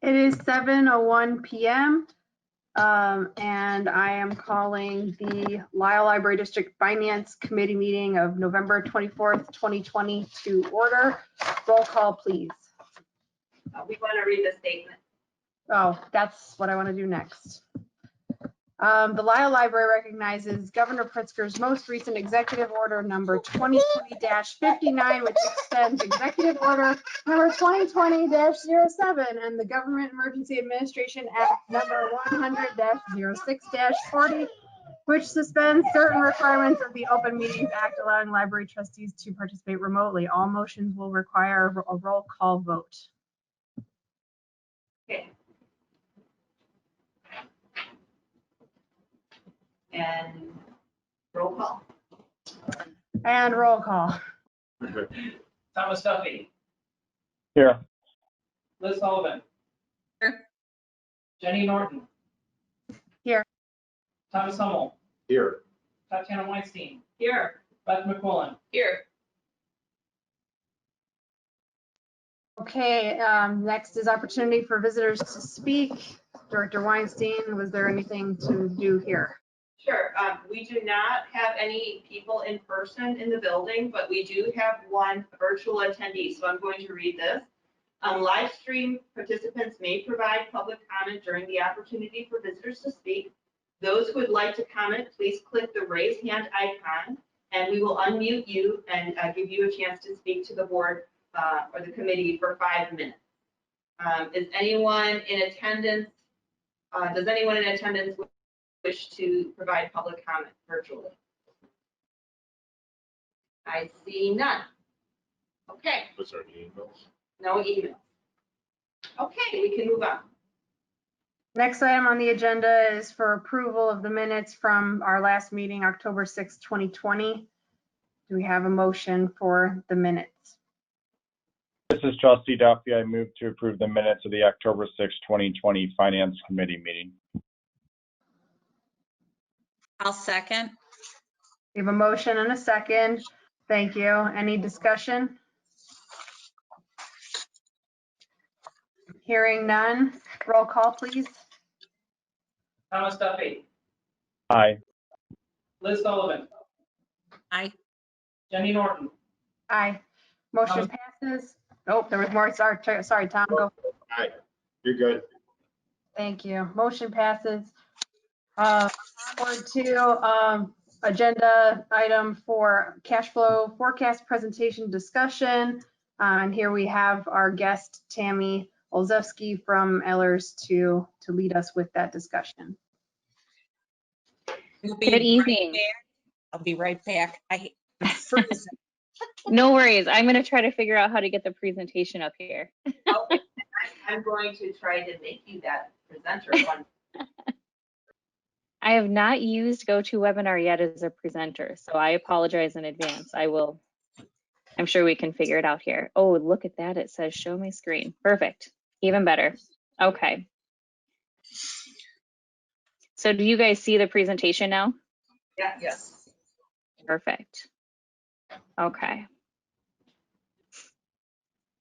It is 7:01 p.m. And I am calling the Lisle Library District Finance Committee meeting of November 24th, 2020 to order. Roll call, please. We want to read the statement. Oh, that's what I want to do next. The Lisle Library recognizes Governor Pritzker's most recent executive order number 2020-59, which extends executive order number 2020-07 and the Government Emergency Administration Act number 100-06-40, which suspends certain requirements of the Open Meetings Act, allowing library trustees to participate remotely. All motions will require a roll call vote. Okay. And roll call. And roll call. Thomas Duffy. Here. Liz Sullivan. Here. Jenny Norton. Here. Thomas Hummel. Here. Tatiana Weinstein. Here. Beth McQuillan. Here. Okay, next is opportunity for visitors to speak. Director Weinstein, was there anything to do here? Sure. We do not have any people in person in the building, but we do have one virtual attendee. So I'm going to read this. Live stream participants may provide public comment during the opportunity for visitors to speak. Those who would like to comment, please click the raise hand icon and we will unmute you and give you a chance to speak to the board or the committee for 5 minutes. Is anyone in attendance? Does anyone in attendance wish to provide public comment virtually? I see none. Okay. Was there any emails? No emails. Okay, we can move on. Next item on the agenda is for approval of the minutes from our last meeting, October 6, 2020. Do we have a motion for the minutes? This is Trustee Duffy. I move to approve the minutes of the October 6, 2020 Finance Committee meeting. I'll second. We have a motion and a second. Thank you. Any discussion? Hearing none. Roll call, please. Thomas Duffy. Aye. Liz Sullivan. Aye. Jenny Norton. Aye. Motion passes. Oh, there was more. Sorry, Tom. Go. Aye. You're good. Thank you. Motion passes. Onward to agenda item for cash flow forecast presentation discussion. And here we have our guest, Tammy Olszewski from Ehlers to lead us with that discussion. Good evening. I'll be right back. No worries. I'm going to try to figure out how to get the presentation up here. Okay. I'm going to try to make you that presenter one. I have not used GoToWebinar yet as a presenter, so I apologize in advance. I'm sure we can figure it out here. Oh, look at that. It says show my screen. Perfect. Even better. Okay. So do you guys see the presentation now? Yeah, yes. Perfect. Okay.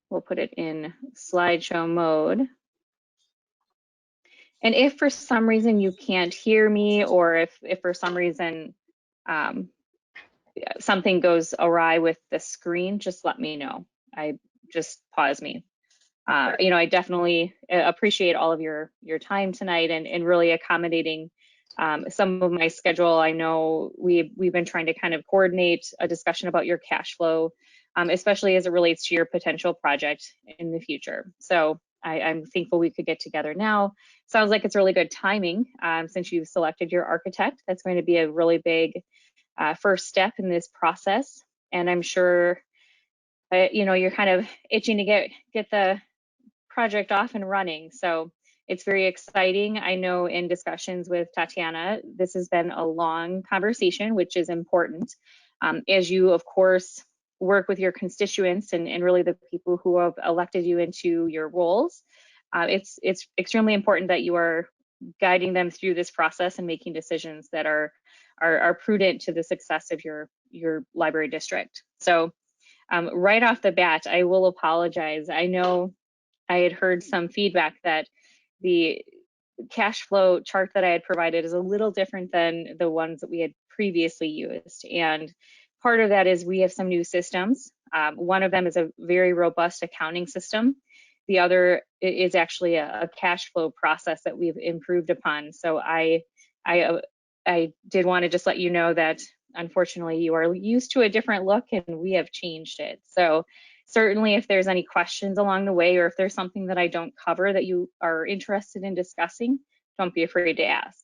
We'll put it in slideshow mode. And if for some reason you can't hear me, or if for some reason something goes awry with the screen, just let me know. Just pause me. I definitely appreciate all of your time tonight and really accommodating some of my schedule. I know we've been trying to kind of coordinate a discussion about your cash flow, especially as it relates to your potential project in the future. So I'm thankful we could get together now. Sounds like it's really good timing since you've selected your architect. That's going to be a really big first step in this process. And I'm sure, you're kind of itching to get the project off and running. So it's very exciting. I know in discussions with Tatiana, this has been a long conversation, which is important. As you, of course, work with your constituents and really the people who have elected you into your roles, it's extremely important that you are guiding them through this process and making decisions that are prudent to the success of your library district. So right off the bat, I will apologize. I know I had heard some feedback that the cash flow chart that I had provided is a little different than the ones that we had previously used. And part of that is we have some new systems. One of them is a very robust accounting system. The other is actually a cash flow process that we've improved upon. So I did want to just let you know that unfortunately you are used to a different look and we have changed it. So certainly if there's any questions along the way, or if there's something that I don't cover that you are interested in discussing, don't be afraid to ask.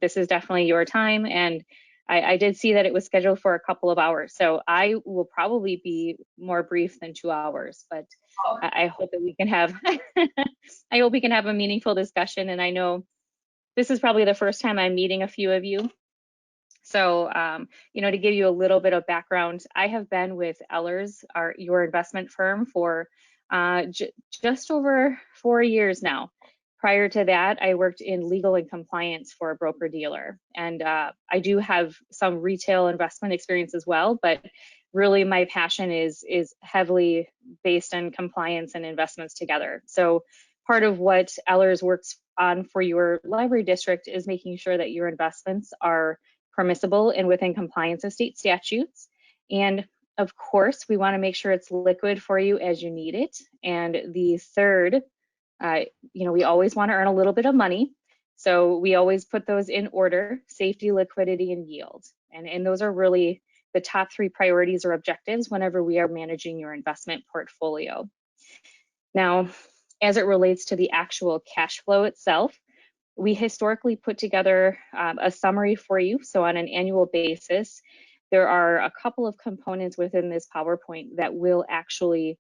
This is definitely your time, and I did see that it was scheduled for a couple of hours, so I will probably be more brief than 2 hours, but I hope that we can have I hope we can have a meaningful discussion. And I know this is probably the first time I'm meeting a few of you. So, you know, to give you a little bit of background, I have been with Ellers, your investment firm, for just over 4 years now. Prior to that, I worked in legal and compliance for a broker dealer. And I do have some retail investment experience as well, but really my passion is heavily based on compliance and investments together. So part of what Ellers works on for your library district is making sure that your investments are permissible and within compliance of state statutes. And of course, we want to make sure it's liquid for you as you need it. And the third, you know, we always want to earn a little bit of money. So we always put those in order: safety, liquidity, and yield. And those are really the top 3 priorities or objectives whenever we are managing your investment portfolio. Now, as it relates to the actual cash flow itself, we historically put together a summary for you. So on an annual basis, there are a couple of components within this PowerPoint that will actually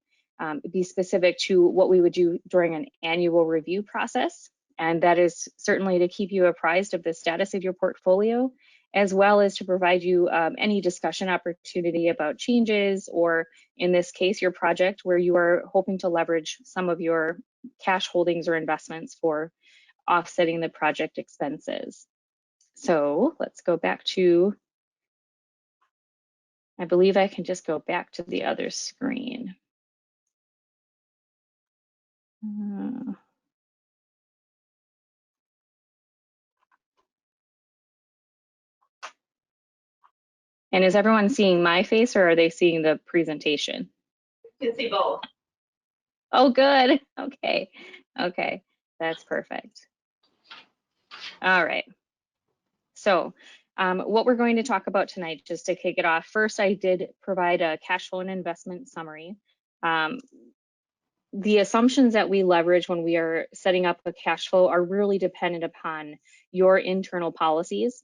be specific to what we would do during an annual review process. And that is certainly to keep you apprised of the status of your portfolio, as well as to provide you any discussion opportunity about changes, or in this case, your project where you are hoping to leverage some of your cash holdings or investments for offsetting the project expenses. So let's go back to, I believe I can just go back to the other screen. And is everyone seeing my face, or are they seeing the presentation? You can see both. Oh, good. Okay. Okay. That's perfect. All right. So what we're going to talk about tonight, just to kick it off, first, I did provide a cash flow and investment summary. The assumptions that we leverage when we are setting up a cash flow are really dependent upon your internal policies.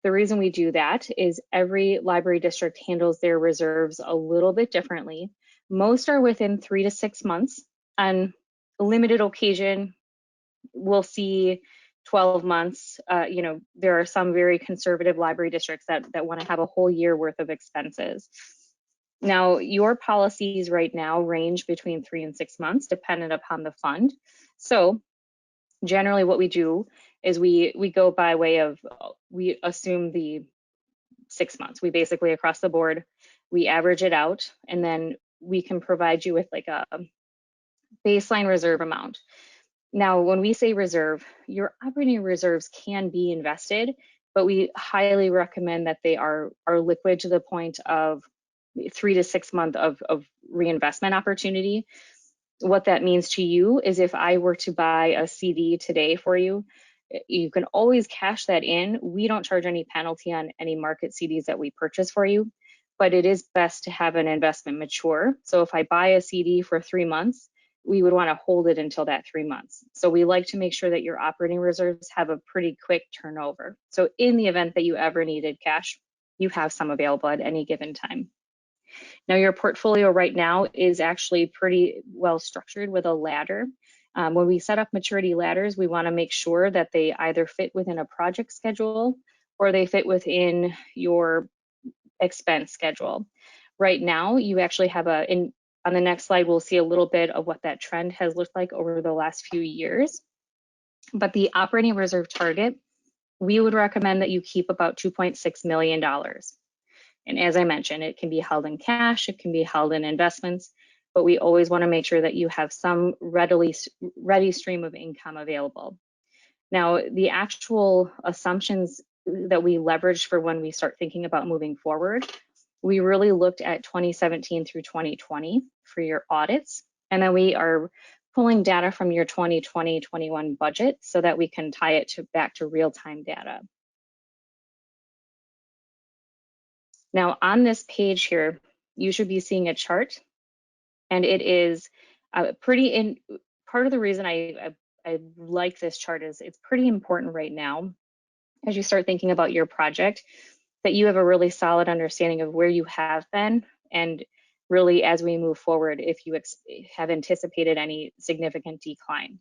The reason we do that is every library district handles their reserves a little bit differently. Most are within 3 to 6 months. On a limited occasion, we'll see 12 months. You know, there are some very conservative library districts that want to have a whole year worth of expenses. Now, your policies right now range between 3 and 6 months, dependent upon the fund. So generally what we do is we go by way of, we assume the 6 months. We basically, across the board, we average it out, and then we can provide you with like a baseline reserve amount. Now, when we say reserve, your operating reserves can be invested, but we highly recommend that they are liquid to the point of 3 to 6 months of reinvestment opportunity. What that means to you is if I were to buy a CD today for you, you can always cash that in. We don't charge any penalty on any market CDs that we purchase for you, but it is best to have an investment mature. So if I buy a CD for 3 months, we would want to hold it until that 3 months. So we like to make sure that your operating reserves have a pretty quick turnover. So in the event that you ever needed cash, you have some available at any given time. Now, your portfolio right now is actually pretty well structured with a ladder. When we set up maturity ladders, we want to make sure that they either fit within a project schedule or they fit within your expense schedule. Right now, you actually have on the next slide, we'll see a little bit of what that trend has looked like over the last few years. But the operating reserve target, we would recommend that you keep about $2.6 million. And as I mentioned, it can be held in cash, it can be held in investments, but we always want to make sure that you have some ready stream of income available. Now, the actual assumptions that we leveraged for when we start thinking about moving forward, we really looked at 2017 through 2020 for your audits, and then we are pulling data from your 2020-21 budget so that we can tie it back to real-time data. Now, on this page here, you should be seeing a chart, and it is part of the reason I like this chart is it's pretty important right now as you start thinking about your project, that you have a really solid understanding of where you have been, and really as we move forward, if you have anticipated any significant decline.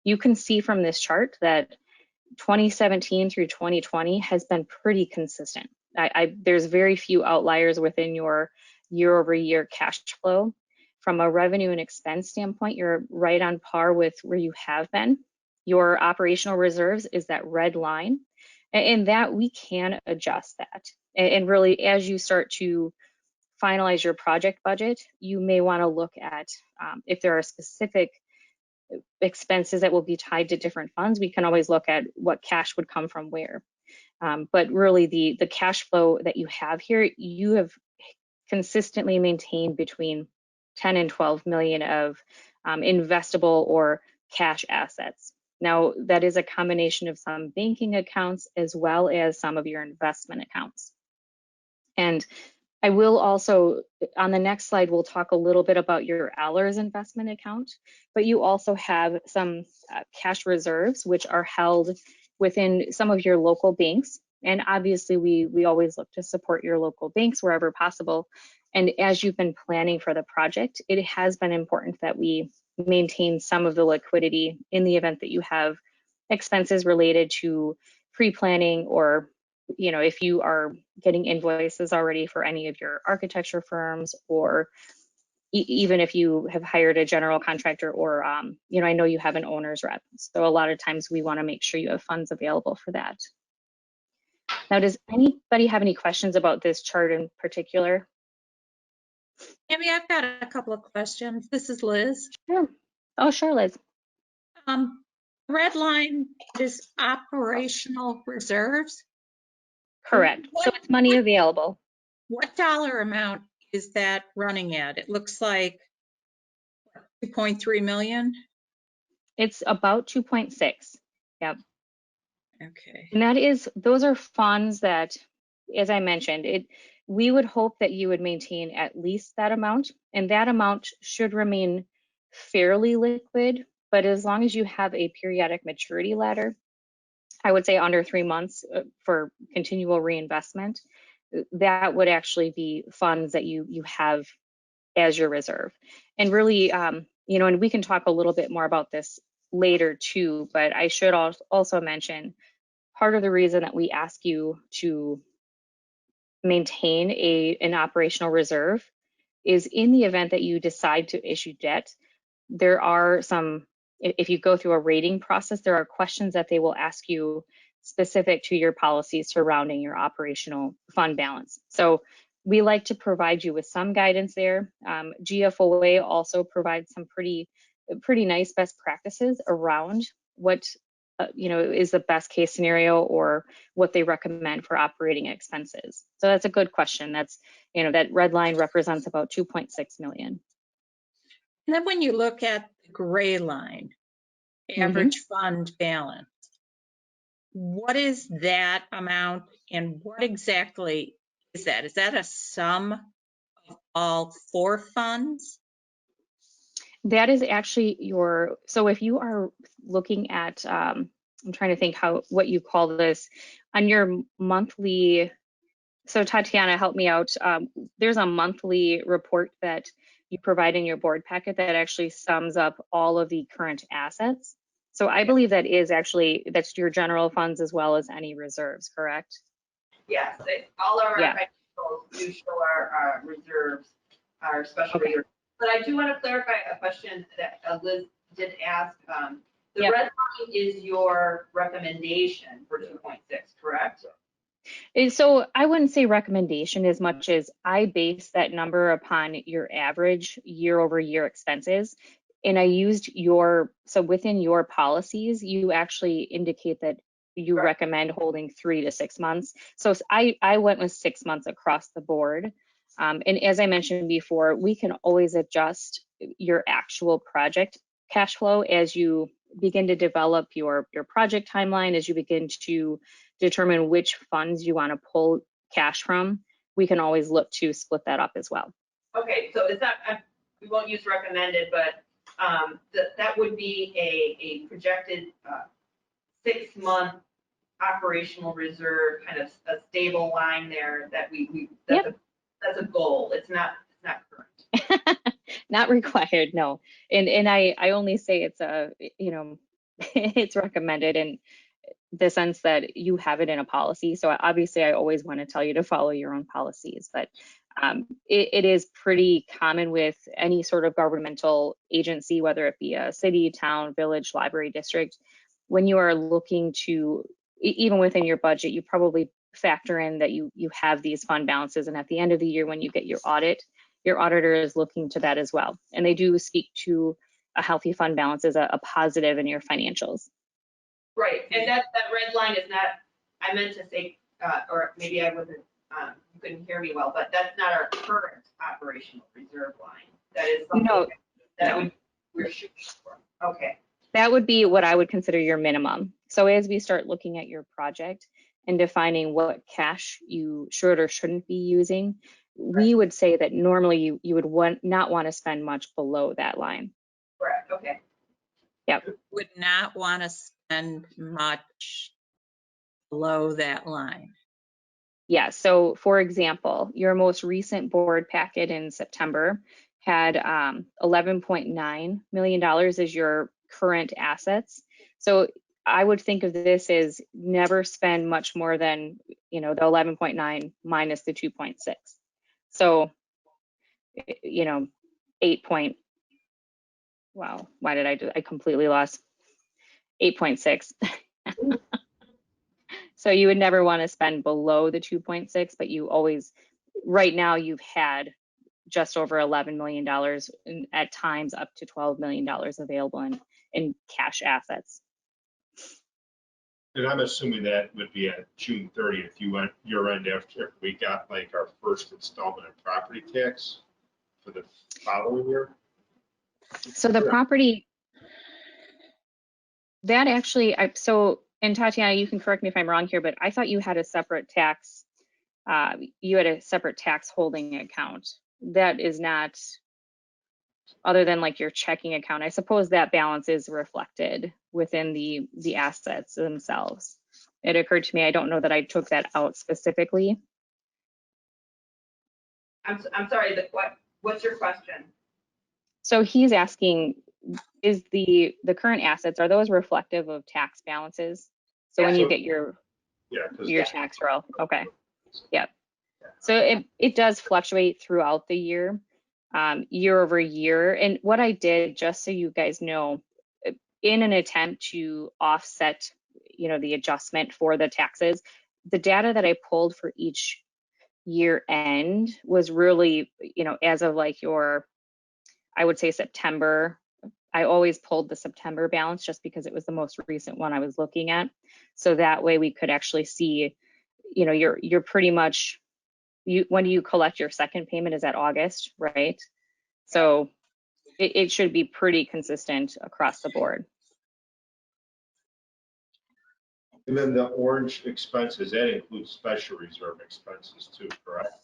You can see from this chart that 2017 through 2020 has been pretty consistent. There's very few outliers within your year-over-year cash flow. From a revenue and expense standpoint, you're right on par with where you have been. Your operational reserves is that red line, and that we can adjust that. And really, as you start to finalize your project budget, you may want to look at if there are specific expenses that will be tied to different funds. We can always look at what cash would come from where. But really, the cash flow that you have here, you have consistently maintained between 10 and 12 million of investable or cash assets. Now, that is a combination of some banking accounts as well as some of your investment accounts. And I will also, on the next slide, we'll talk a little bit about your Allers investment account, but you also have some cash reserves, which are held within some of your local banks. And obviously, we always look to support your local banks wherever possible. And as you've been planning for the project, it has been important that we maintain some of the liquidity in the event that you have expenses related to pre-planning, or if you are getting invoices already for any of your architecture firms, or even if you have hired a general contractor, or I know you have an owner's rep. So a lot of times we want to make sure you have funds available for that. Now, does anybody have any questions about this chart in particular? Amy, I've got a couple of questions. This is Liz. Sure. Oh, sure, Liz. Red line is operational reserves. Correct. So it's money available. What dollar amount is that running at? It looks like 2.3 million. It's about 2.6. Yep. Okay. And those are funds that, as I mentioned, we would hope that you would maintain at least that amount, and that amount should remain fairly liquid, but as long as you have a periodic maturity ladder, I would say under 3 months for continual reinvestment, that would actually be funds that you have as your reserve. And really, and we can talk a little bit more about this later too, but I should also mention part of the reason that we ask you to maintain an operational reserve is in the event that you decide to issue debt, there are if you go through a rating process, there are questions that they will ask you specific to your policies surrounding your operational fund balance. So we like to provide you with some guidance there. GFOA also provides some pretty nice best practices around what is the best case scenario, or what they recommend for operating expenses. So that's a good question. That's, that red line represents about 2.6 million. And then when you look at the gray line, average fund balance, what is that amount, and what exactly is that? Is that a sum of all 4 funds? That is actually so if you are looking at, I'm trying to think what you call this, on your monthly, so Tatiana, help me out. There's a monthly report that you provide in your board packet that actually sums up all of the current assets. So I believe that's your general funds as well as any reserves, correct? Yes, all of our financials do show our reserves, our special reserves. But I do want to clarify a question that Liz did ask. The red line is your recommendation for 2.6, correct? And so I wouldn't say recommendation as much as I base that number upon your average year over year expenses. And I used so within your policies, you actually indicate that you Right. recommend holding 3 to 6 months. So I went with 6 months across the board. And as I mentioned before, we can always adjust your actual project cash flow as you begin to develop your project timeline, as you begin to determine which funds you want to pull cash from. We can always look to split that up as well. Okay, so is that, we won't use recommended, but that would be a projected 6-month operational reserve, kind of a stable line there that that's a goal. It's not current. Not required, no. And I only say it's it's recommended in the sense that you have it in a policy. So obviously I always want to tell you to follow your own policies, but it is pretty common with any sort of governmental agency, whether it be a city, town, village, library, district. When you are looking to, even within your budget, you probably factor in that you have these fund balances, and at the end of the year when you get your audit, your auditor is looking to that as well. And they do speak to a healthy fund balance as a positive in your financials. Right, and that red line is not, I meant to say, or maybe I wasn't, you couldn't hear me well, but that's not our current operational reserve line. That is something we're shooting for. Okay. That would be what I would consider your minimum. So as we start looking at your project and defining what cash you should or shouldn't be using, we would say that normally you would not want to spend much below that line. Correct, okay. Yep. Would not want to spend much below that line. Yeah, so for example, your most recent board packet in September had $11.9 million as your current assets. So I would think of this as never spend much more than, the 11.9 minus the 2.6. So, 8 point, wow, why did I completely lost 8.6. So you would never want to spend below the 2.6, but you always, right now you've had just over $11 million, and at times up to $12 million available in cash assets. And I'm assuming that would be at June 30th, you went your end after we got like our first installment of property tax for the following year. So the property, that actually, and Tatiana, you can correct me if I'm wrong here, but I thought you had a separate tax, holding account. That is not, other than like your checking account. I suppose that balance is reflected within the assets themselves. It occurred to me, I don't know that I took that out specifically. I'm sorry, what's your question? So he's asking, is the current assets, are those reflective of tax balances? So when you get your tax roll, okay, yep. So it does fluctuate throughout the year, year over year. And what I did, just so you guys know, in an attempt to offset, the adjustment for the taxes, the data that I pulled for each year end was really, as of like I would say September. I always pulled the September balance just because it was the most recent one I was looking at. So that way we could actually see, you're pretty much, when do you collect your second payment? Is that August, right? So it should be pretty consistent across the board. And then the orange expenses, that includes special reserve expenses too, correct?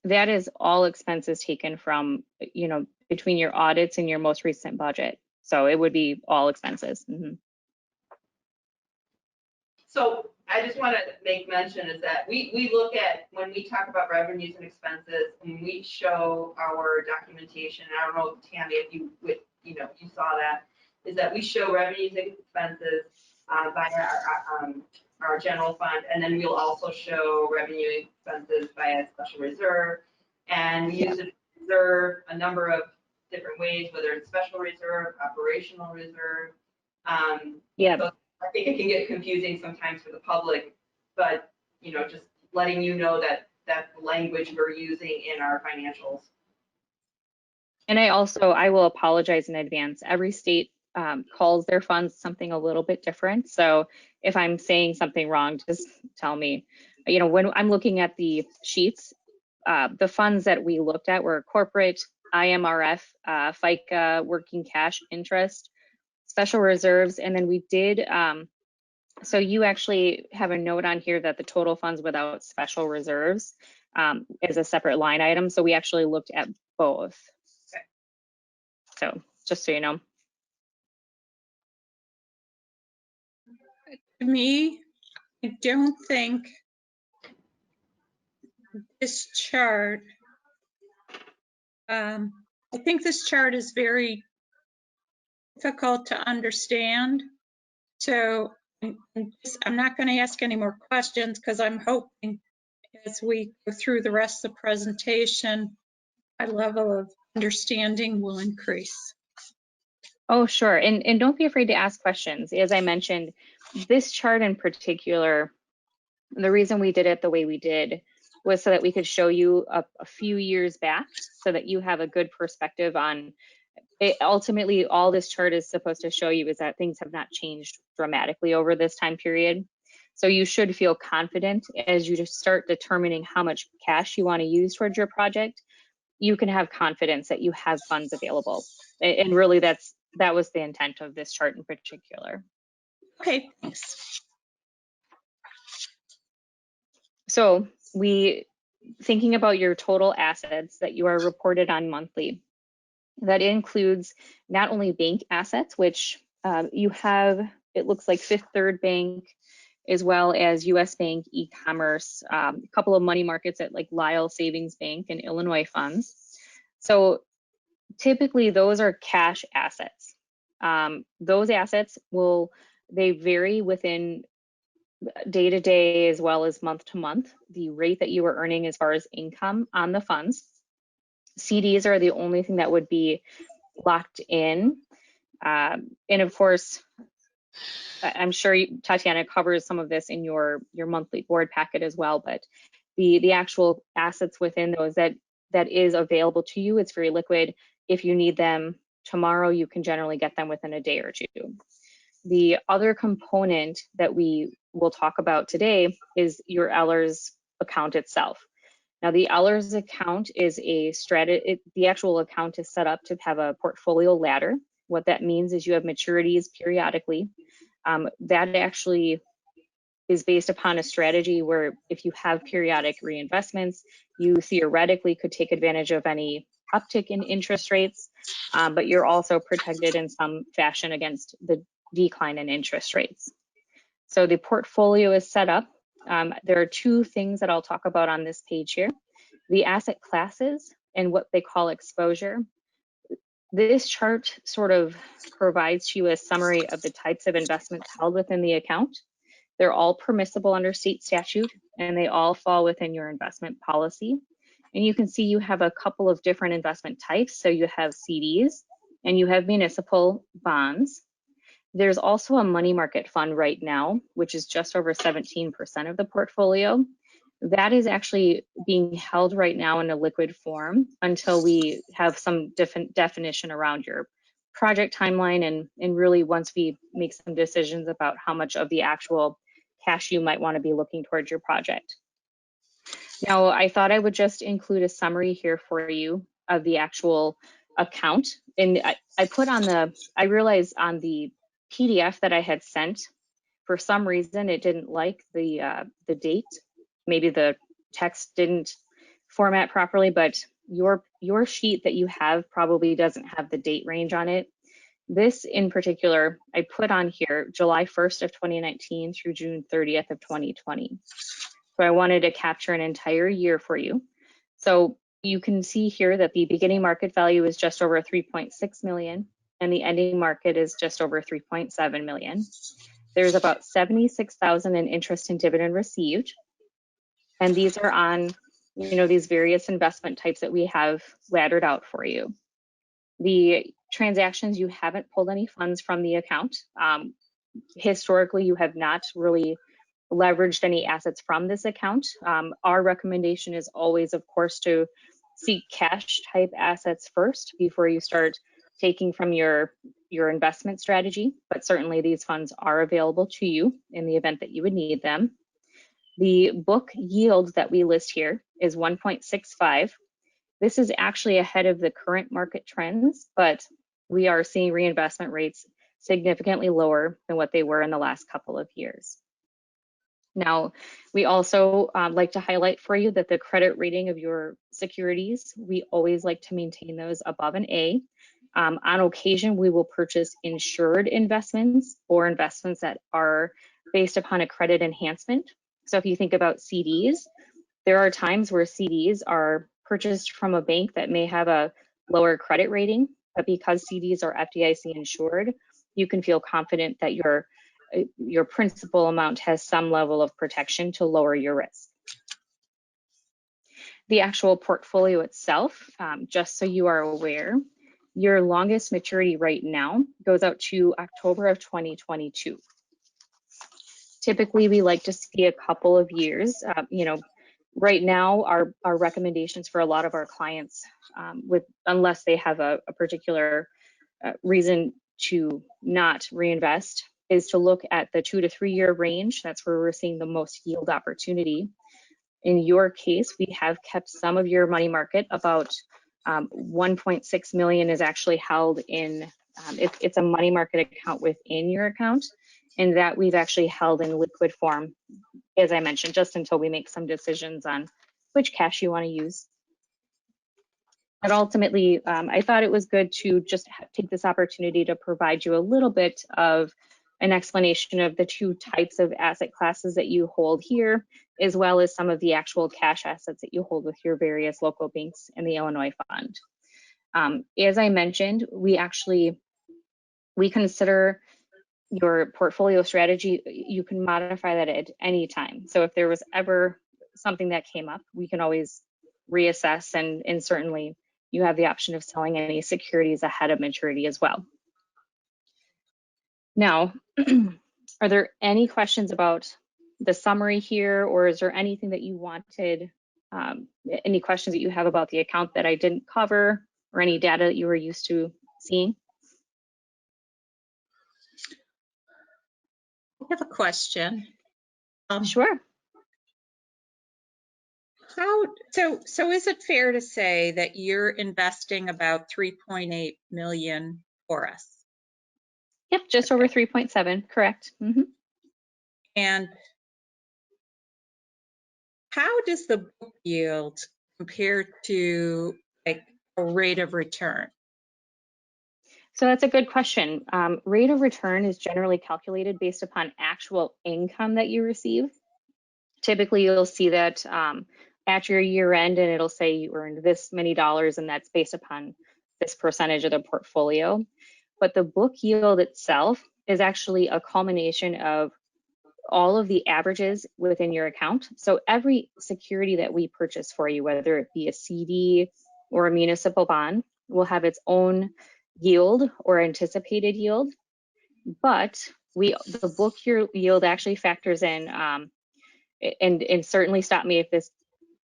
That is all expenses taken from, between your audits and your most recent budget. So it would be all expenses. Mm-hmm. So I just want to make mention is that we look at, when we talk about revenues and expenses, and we show our documentation, and I don't know, Tammy, if you saw that, is that we show revenues and expenses by our general fund, and then we'll also show revenue and expenses by a special reserve. And we use a reserve a number of different ways, whether it's special reserve, operational reserve. So I think it can get confusing sometimes for the public, but just letting you know that that's the language we're using in our financials. And I will apologize in advance. Every state calls their funds something a little bit different. So if I'm saying something wrong, just tell me. When I'm looking at the sheets, the funds that we looked at were corporate, IMRF, FICA, working cash, interest, special reserves, and then we did, so you actually have a note on here that the total funds without special reserves is a separate line item. So we actually looked at both. So just so you know. To me, I don't think this chart, I think this chart is very difficult to understand. So I'm not going to ask any more questions because I'm hoping as we go through the rest of the presentation, my level of understanding will increase. Oh, sure. And don't be afraid to ask questions. As I mentioned, this chart in particular, the reason we did it the way we did was so that we could show you a few years back so that you have a good perspective on it. Ultimately, all this chart is supposed to show you is that things have not changed dramatically over this time period. So you should feel confident as you just start determining how much cash you want to use towards your project. You can have confidence that you have funds available. And really that was the intent of this chart in particular. Okay, thanks. So thinking about your total assets that you are reported on monthly, that includes not only bank assets, which you have, it looks like Fifth Third Bank, as well as US Bank, e-commerce, a couple of money markets at like Lisle Savings Bank and Illinois funds. So typically those are cash assets. Those assets they vary within day to day as well as month to month, the rate that you are earning as far as income on the funds. CDs are the only thing that would be locked in. And of course, I'm sure Tatiana covers some of this in your monthly board packet as well, but the actual assets within those that is available to you, it's very liquid. If you need them tomorrow, you can generally get them within a day or two. The other component that we will talk about today is your Ellers account itself. Now, the Ellers account is the actual account is set up to have a portfolio ladder. What that means is you have maturities periodically. That actually is based upon a strategy where if you have periodic reinvestments, you theoretically could take advantage of any uptick in interest rates, but you're also protected in some fashion against the decline in interest rates. So the portfolio is set up. There are two things that I'll talk about on this page here: the asset classes and what they call exposure. This chart sort of provides you a summary of the types of investments held within the account. They're all permissible under state statute, and they all fall within your investment policy. And you can see you have a couple of different investment types. So you have CDs and you have municipal bonds. There's also a money market fund right now, which is just over 17% of the portfolio. That is actually being held right now in a liquid form until we have some different definition around your project timeline and really once we make some decisions about how much of the actual cash you might want to be looking towards your project. Now, I thought I would just include a summary here for you of the actual account. And I realized on the PDF that I had sent, for some reason, it didn't like the date. Maybe the text didn't format properly, but your sheet that you have probably doesn't have the date range on it. This in particular, I put on here July 1st of 2019 through June 30th of 2020. So I wanted to capture an entire year for you. So you can see here that the beginning market value is just over 3.6 million and the ending market is just over 3.7 million. There's about 76,000 in interest and dividend received. And these are on, these various investment types that we have laddered out for you. The transactions, you haven't pulled any funds from the account. Historically, you have not really leveraged any assets from this account. Our recommendation is always, of course, to seek cash type assets first before you start taking from your investment strategy, but certainly these funds are available to you in the event that you would need them. The book yield that we list here is 1.65. This is actually ahead of the current market trends, but we are seeing reinvestment rates significantly lower than what they were in the last couple of years. Now, we also like to highlight for you that the credit rating of your securities, we always like to maintain those above an A. On occasion, we will purchase insured investments or investments that are based upon a credit enhancement. So if you think about CDs, there are times where CDs are purchased from a bank that may have a lower credit rating, but because CDs are FDIC insured, you can feel confident that your principal amount has some level of protection to lower your risk. The actual portfolio itself, just so you are aware, your longest maturity right now goes out to October of 2022. Typically, we like to see a couple of years. Right now, our recommendations for a lot of our clients, unless they have a particular reason to not reinvest, is to look at the 2 to 3 year range. That's where we're seeing the most yield opportunity. In your case, we have kept some of your money market. About 1.6 million is actually held in, it's a money market account within your account, and that we've actually held in liquid form, as I mentioned, just until we make some decisions on which cash you want to use. But ultimately, I thought it was good to just take this opportunity to provide you a little bit of an explanation of the two types of asset classes that you hold here, as well as some of the actual cash assets that you hold with your various local banks in the Illinois Fund. As I mentioned, we consider your portfolio strategy, you can modify that at any time. So if there was ever something that came up, we can always reassess, and certainly you have the option of selling any securities ahead of maturity as well. Now, are there any questions about the summary here, or is there anything that you wanted, any questions that you have about the account that I didn't cover, or any data that you were used to seeing? I have a question. Sure. So is it fair to say that you're investing about 3.8 million for us? Yep, just over 3.7, correct. Mm-hmm. And how does the book yield compare to like a rate of return? So that's a good question. Rate of return is generally calculated based upon actual income that you receive. Typically, you'll see that at your year end, and it'll say you earned this many dollars, and that's based upon this percentage of the portfolio. But the book yield itself is actually a culmination of all of the averages within your account. So every security that we purchase for you, whether it be a CD or a municipal bond, will have its own yield or anticipated yield. But the book yield actually factors in, and certainly stop me if this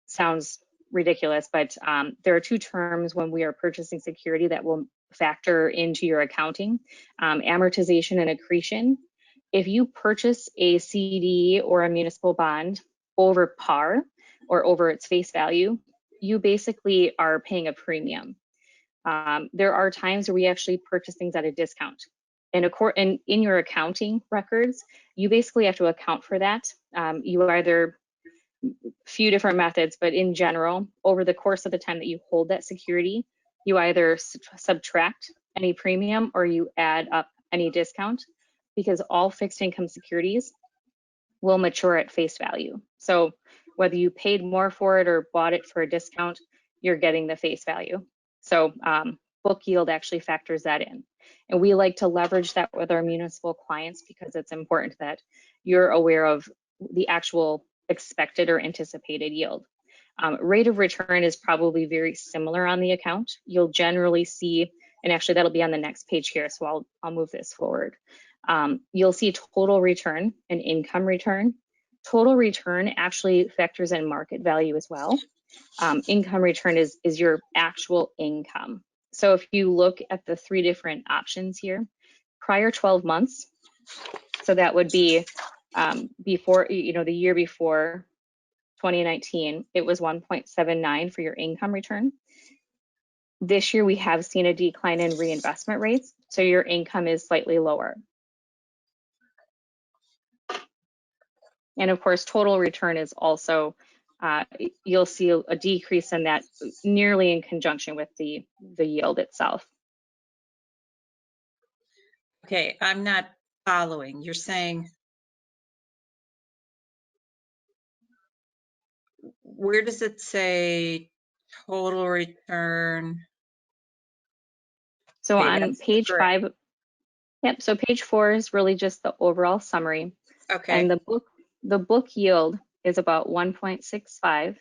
sounds ridiculous, but there are two terms when we are purchasing security that will factor into your accounting: amortization and accretion. If you purchase a CD or a municipal bond over par or over its face value, you basically are paying a premium. There are times where we actually purchase things at a discount. And in your accounting records, you basically have to account for that. You either, few different methods, but in general, over the course of the time that you hold that security, you either subtract any premium or you add up any discount, because all fixed income securities will mature at face value. So whether you paid more for it or bought it for a discount, you're getting the face value. So book yield actually factors that in. And we like to leverage that with our municipal clients because it's important that you're aware of the actual expected or anticipated yield. Rate of return is probably very similar on the account. You'll generally see, and actually that'll be on the next page here, so I'll move this forward. You'll see total return and income return. Total return actually factors in market value as well. Income return is your actual income. So if you look at the 3 different options here, prior 12 months, so that would be before, the year before 2019, it was 1.79 for your income return. This year, we have seen a decline in reinvestment rates, so your income is slightly lower. And of course, total return is also, you'll see a decrease in that nearly in conjunction with the yield itself. Okay, I'm not following. You're saying, where does it say total return? So Okay, on that's page correct. 5, yep, so page 4 is really just the overall summary. Okay, And the book yield is about 1.65.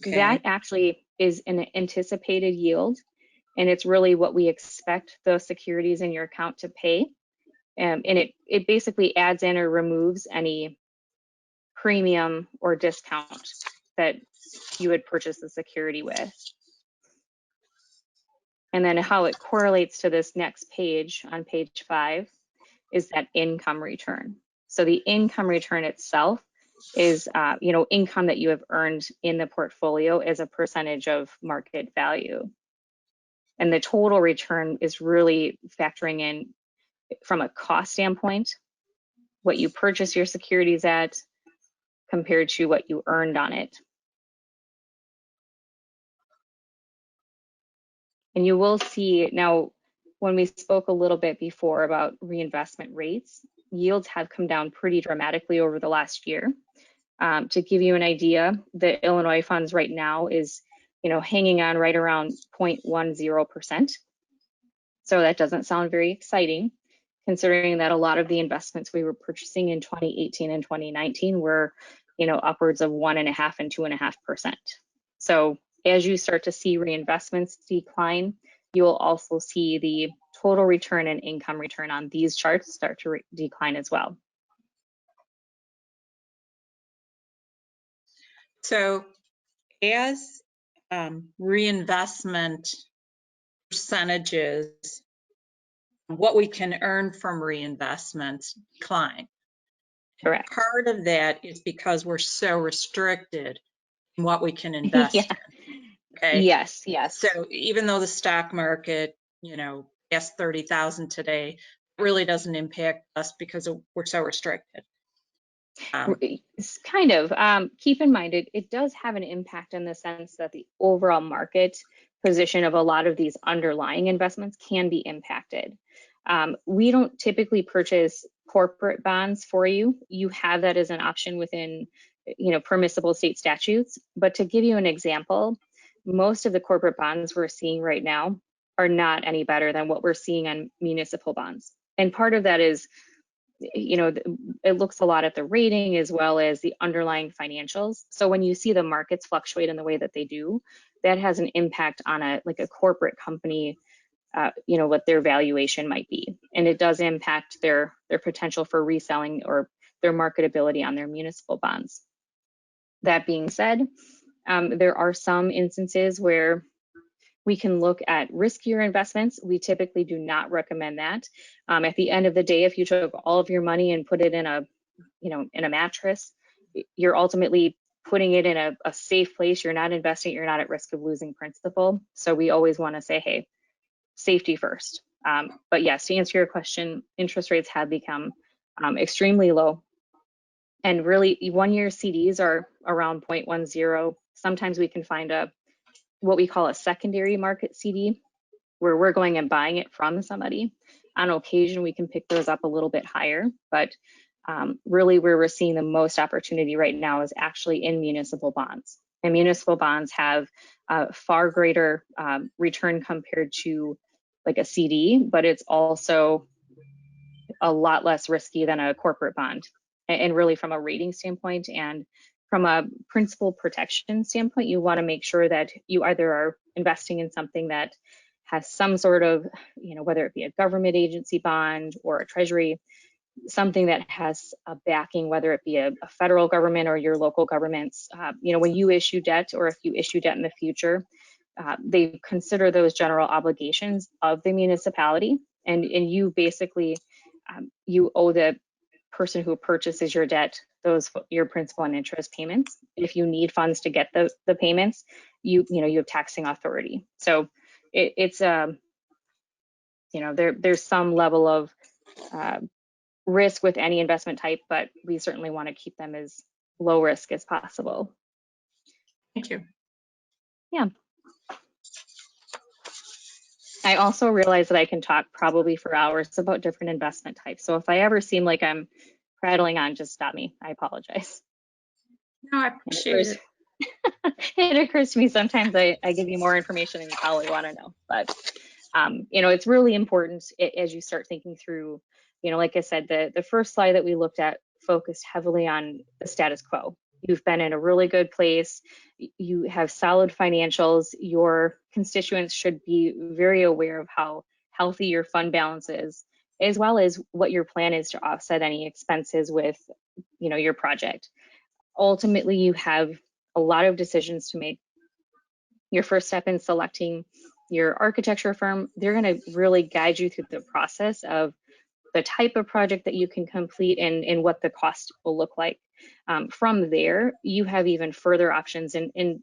okay, That actually is an anticipated yield, and it's really what we expect those securities in your account to pay. And it basically adds in or removes any premium or discount that you would purchase the security with. And then how it correlates to this next page on page 5 is that income return. So the income return itself is income that you have earned in the portfolio as a percentage of market value. And the total return is really factoring in from a cost standpoint, what you purchase your securities at compared to what you earned on it. And you will see now, when we spoke a little bit before about reinvestment rates, yields have come down pretty dramatically over the last year. To give you an idea, the Illinois funds right now is, hanging on right around 0.10%. So that doesn't sound very exciting, considering that a lot of the investments we were purchasing in 2018 and 2019 were, upwards of 1.5% and 2.5%. So as you start to see reinvestments decline, you will also see the total return and income return on these charts start to decline as well. so as reinvestment percentages, what we can earn from reinvestments decline. Correct. Part of that is because we're so restricted in what we can invest Yeah. in. Okay. Yes. So even though the stock market, past 30,000 today, really doesn't impact us because we're so restricted. It's kind of, keep in mind, it does have an impact in the sense that the overall market position of a lot of these underlying investments can be impacted. We don't typically purchase corporate bonds for you. You have that as an option within, permissible state statutes. But to give you an example, most of the corporate bonds we're seeing right now are not any better than what we're seeing on municipal bonds. And part of that is, it looks a lot at the rating as well as the underlying financials. So when you see the markets fluctuate in the way that they do, that has an impact on a corporate company, what their valuation might be. And it does impact their potential for reselling or their marketability on their municipal bonds. That being said, there are some instances where we can look at riskier investments. We typically do not recommend that. At the end of the day, if you took all of your money and put it in a mattress, you're ultimately putting it in a safe place. You're not investing, you're not at risk of losing principal. So we always want to say, hey, safety first. But yes, to answer your question, interest rates have become extremely low. And really, 1-year CDs are around 0.10. Sometimes we can find what we call a secondary market CD, where we're going and buying it from somebody. On occasion, we can pick those up a little bit higher, but really where we're seeing the most opportunity right now is actually in municipal bonds. And municipal bonds have a far greater return compared to like a CD, but it's also a lot less risky than a corporate bond. And really from a rating standpoint and from a principal protection standpoint, you want to make sure that you either are investing in something that has some sort of, whether it be a government agency bond or a treasury, something that has a backing, whether it be a federal government or your local governments. You know, when you issue debt, or if you issue debt in the future, they consider those general obligations of the municipality, and you basically you owe the person who purchases your debt your principal and interest payments. If you need funds to get the payments, you have taxing authority. So it's you know, there's some level of risk with any investment type, but we certainly want to keep them as low risk as possible. Thank you. Yeah. I also realize that I can talk probably for hours about different investment types. So if I ever seem like I'm prattling on, just stop me. I apologize. No, I appreciate it. It occurs to me sometimes I give you more information than you probably want to know, but you know, it's really important as you start thinking through, you know, like I said, the first slide that we looked at focused heavily on the status quo. You've been in a really good place. You have solid financials. Your constituents should be very aware of how healthy your fund balance is, as well as what your plan is to offset any expenses with, you know, your project. Ultimately, you have a lot of decisions to make. Your first step in selecting your architecture firm, they're going to really guide you through the process of the type of project that you can complete and what the cost will look like. From there, you have even further options. And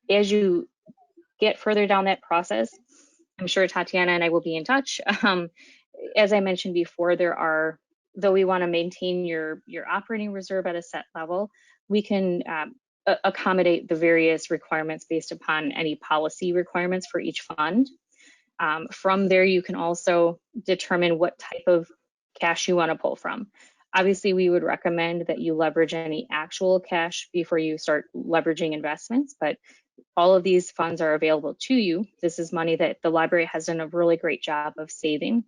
as you get further down that process, I'm sure Tatiana and I will be in touch. As I mentioned before, though we want to maintain your operating reserve at a set level, we can accommodate the various requirements based upon any policy requirements for each fund. From there, you can also determine what type of cash you want to pull from. Obviously, we would recommend that you leverage any actual cash before you start leveraging investments, but all of these funds are available to you. This is money that the library has done a really great job of saving,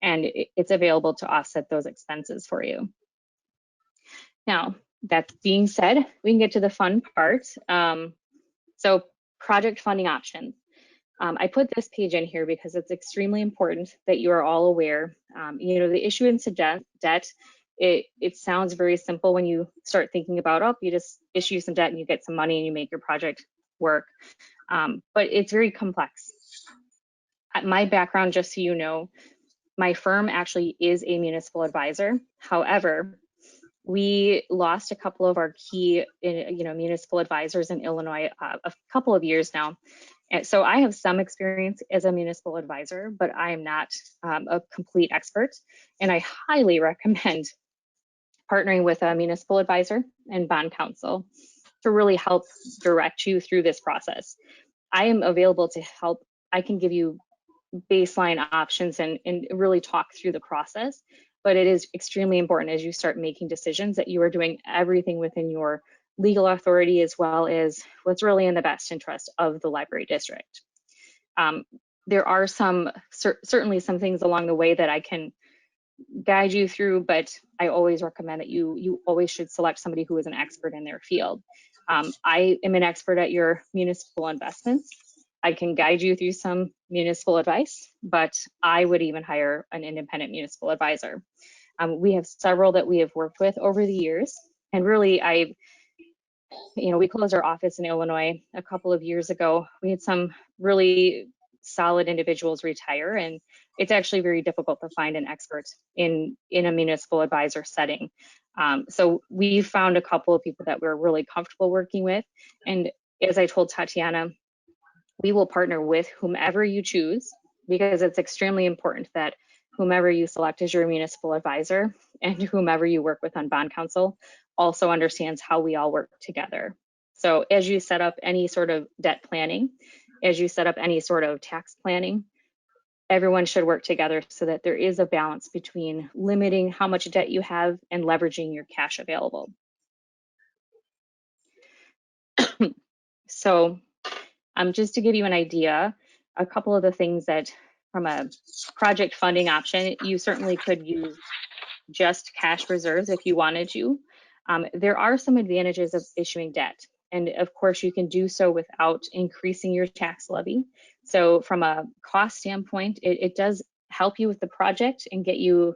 and it's available to offset those expenses for you. Now, that being said, we can get to the fun part. So project funding options. I put this page in here because it's extremely important that you are all aware. You know, the issuance of debt, it sounds very simple when you start thinking about, oh, you just issue some debt and you get some money and you make your project work. But it's very complex. My background, just so you know, my firm actually is a municipal advisor. However, we lost a couple of our key, you know, municipal advisors in Illinois a couple of years now. And so I have some experience as a municipal advisor, but I am not a complete expert. And I highly recommend partnering with a municipal advisor and bond counsel to really help direct you through this process. I am available to help. I can give you baseline options and really talk through the process, but it is extremely important as you start making decisions that you are doing everything within your legal authority as well as what's really in the best interest of the library district. There are certainly some things along the way that I can guide you through, but I always recommend that you always should select somebody who is an expert in their field. I am an expert at your municipal investments. I can guide you through some municipal advice, but I would even hire an independent municipal advisor. We have several that we have worked with over the years, and really we closed our office in Illinois a couple of years ago. We had some really solid individuals retire, and it's actually very difficult to find an expert in a municipal advisor setting. So we found a couple of people that we're really comfortable working with. And as I told Tatiana, we will partner with whomever you choose, because it's extremely important that whomever you select as your municipal advisor and whomever you work with on bond counsel also understands how we all work together. So as you set up any sort of debt planning, as you set up any sort of tax planning, everyone should work together so that there is a balance between limiting how much debt you have and leveraging your cash available. So just to give you an idea, a couple of the things that from a project funding option, you certainly could use just cash reserves if you wanted to. There are some advantages of issuing debt. And of course, you can do so without increasing your tax levy. So from a cost standpoint, it does help you with the project and get you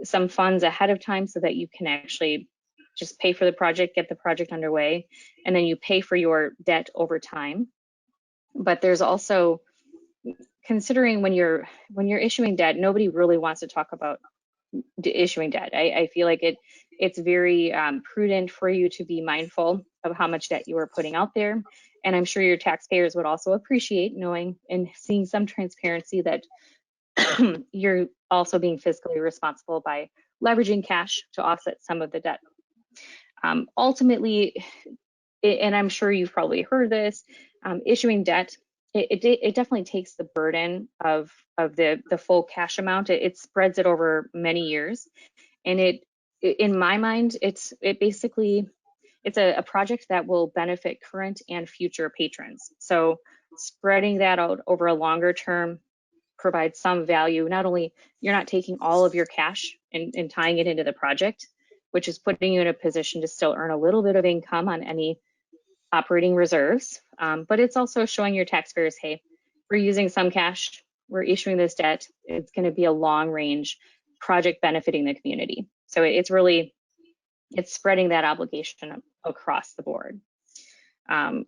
some funds ahead of time so that you can actually just pay for the project, get the project underway, and then you pay for your debt over time. But there's also, considering when you're issuing debt, nobody really wants to talk about issuing debt. I feel like it's very prudent for you to be mindful of how much debt you are putting out there. And I'm sure your taxpayers would also appreciate knowing and seeing some transparency that you're also being fiscally responsible by leveraging cash to offset some of the debt. Ultimately, and I'm sure you've probably heard this, issuing debt, it definitely takes the burden of the full cash amount. It spreads it over many years, and in my mind, it's a project that will benefit current and future patrons. So spreading that out over a longer term provides some value. Not only you're not taking all of your cash and tying it into the project, which is putting you in a position to still earn a little bit of income on any operating reserves, but it's also showing your taxpayers, hey, we're using some cash, we're issuing this debt, it's going to be a long range project benefiting the community. So it's spreading that obligation across the board. And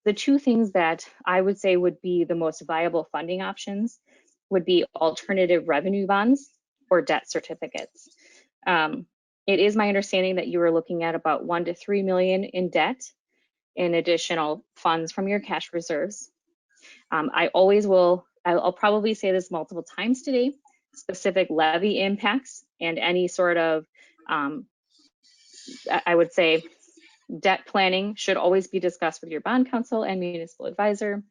the two things that I would say would be the most viable funding options would be alternative revenue bonds or debt certificates. It is my understanding that you are looking at about 1 to 3 million in debt in additional funds from your cash reserves. I'll probably say this multiple times today, specific levy impacts and any sort of, I would say, debt planning should always be discussed with your bond counsel and municipal advisor.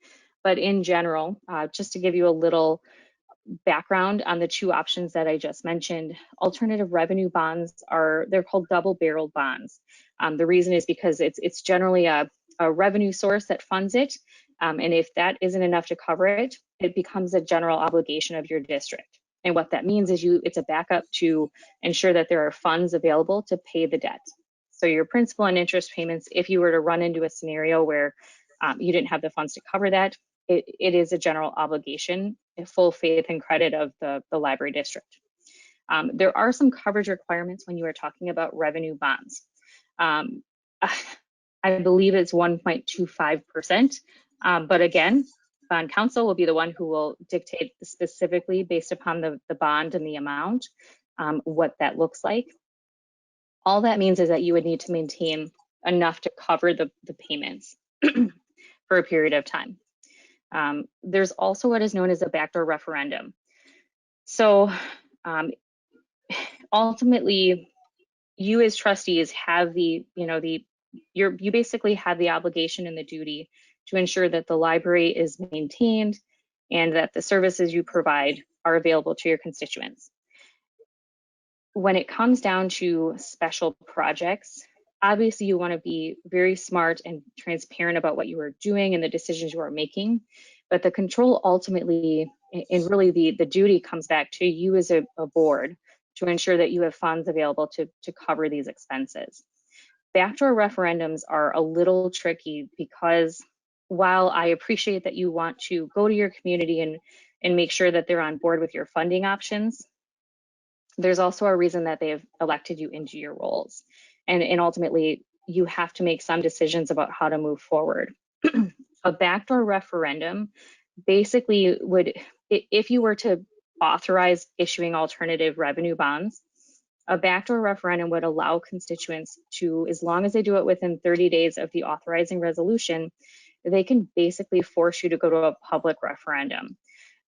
But in general, just to give you a little background on the two options that I just mentioned, alternative revenue bonds they're called double-barreled bonds. The reason is because it's generally a revenue source that funds it. And if that isn't enough to cover it, it becomes a general obligation of your district. And what that means is it's a backup to ensure that there are funds available to pay the debt. So your principal and interest payments, if you were to run into a scenario where you didn't have the funds to cover that, it is a general obligation, in full faith and credit of the library district. There are some coverage requirements when you are talking about revenue bonds. I believe it's 1.25%, but again, bond counsel will be the one who will dictate specifically based upon the bond and the amount, what that looks like. All that means is that you would need to maintain enough to cover the payments for a period of time. There's also what is known as a backdoor referendum. So ultimately, you as trustees have you basically have the obligation and the duty to ensure that the library is maintained and that the services you provide are available to your constituents. When it comes down to special projects, obviously you want to be very smart and transparent about what you are doing and the decisions you are making, but the control ultimately, and really the duty comes back to you as a board to ensure that you have funds available to cover these expenses. Backdoor referendums are a little tricky because while I appreciate that you want to go to your community and make sure that they're on board with your funding options, there's also a reason that they've elected you into your roles. And ultimately, you have to make some decisions about how to move forward. A backdoor referendum basically would, if you were to authorize issuing alternative revenue bonds, a backdoor referendum would allow constituents to, as long as they do it within 30 days of the authorizing resolution, they can basically force you to go to a public referendum.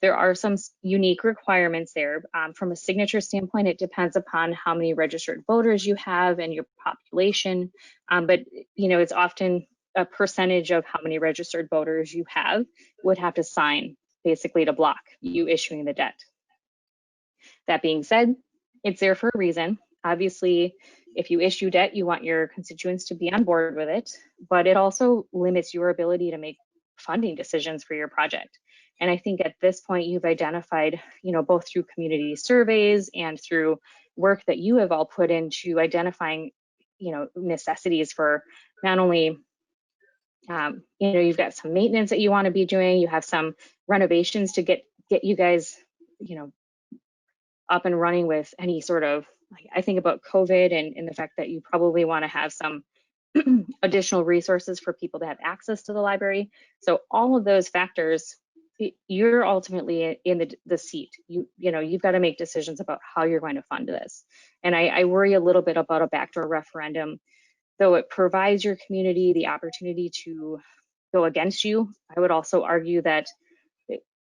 There are some unique requirements there. From a signature standpoint, it depends upon how many registered voters you have and your population, but it's often a percentage of how many registered voters you have would have to sign basically to block you issuing the debt. That being said, it's there for a reason. Obviously, if you issue debt, you want your constituents to be on board with it, but it also limits your ability to make funding decisions for your project. And I think at this point, you've identified, both through community surveys and through work that you have all put into identifying, necessities for not only, you've got some maintenance that you want to be doing, you have some renovations to get you guys, up and running with any sort of, like, I think about COVID and the fact that you probably want to have some additional resources for people to have access to the library. So all of those factors, you're ultimately in the seat. You know, you've got to make decisions about how you're going to fund this. And I worry a little bit about a backdoor referendum, though it provides your community the opportunity to go against you. I would also argue that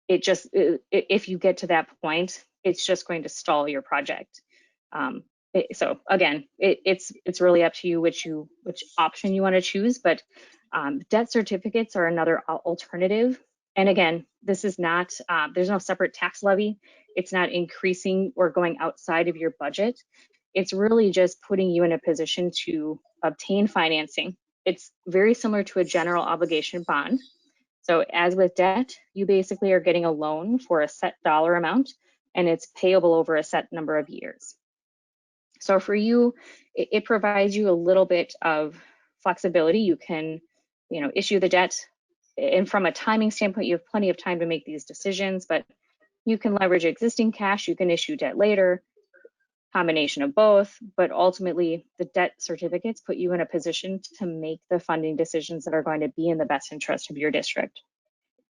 if you get to that point, it's just going to stall your project. So again, it's really up to you which option you want to choose, but debt certificates are another alternative. And again, this is not, there's no separate tax levy. It's not increasing or going outside of your budget. It's really just putting you in a position to obtain financing. It's very similar to a general obligation bond. So as with debt, you basically are getting a loan for a set dollar amount, and it's payable over a set number of years. So for you, it provides you a little bit of flexibility. You can, you know, issue the debt, and from a timing standpoint, you have plenty of time to make these decisions, but you can leverage existing cash, you can issue debt later, combination of both, but ultimately the debt certificates put you in a position to make the funding decisions that are going to be in the best interest of your district.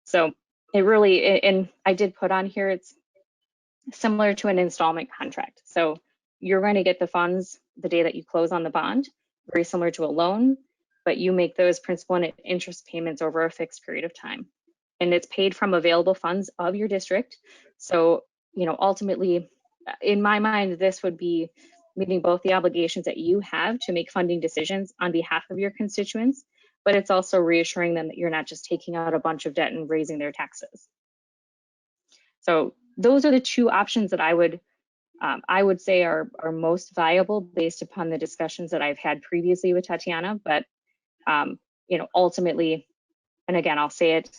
So it really, and I did put on here, it's similar to an installment contract. So you're going to get the funds the day that you close on the bond, very similar to a loan, but you make those principal and interest payments over a fixed period of time. And it's paid from available funds of your district. So, you know, ultimately, in my mind, this would be meeting both the obligations that you have to make funding decisions on behalf of your constituents, but it's also reassuring them that you're not just taking out a bunch of debt and raising their taxes. So those are the two options that I would say are most viable based upon the discussions that I've had previously with Tatiana. But you know, ultimately, and again, I'll say it,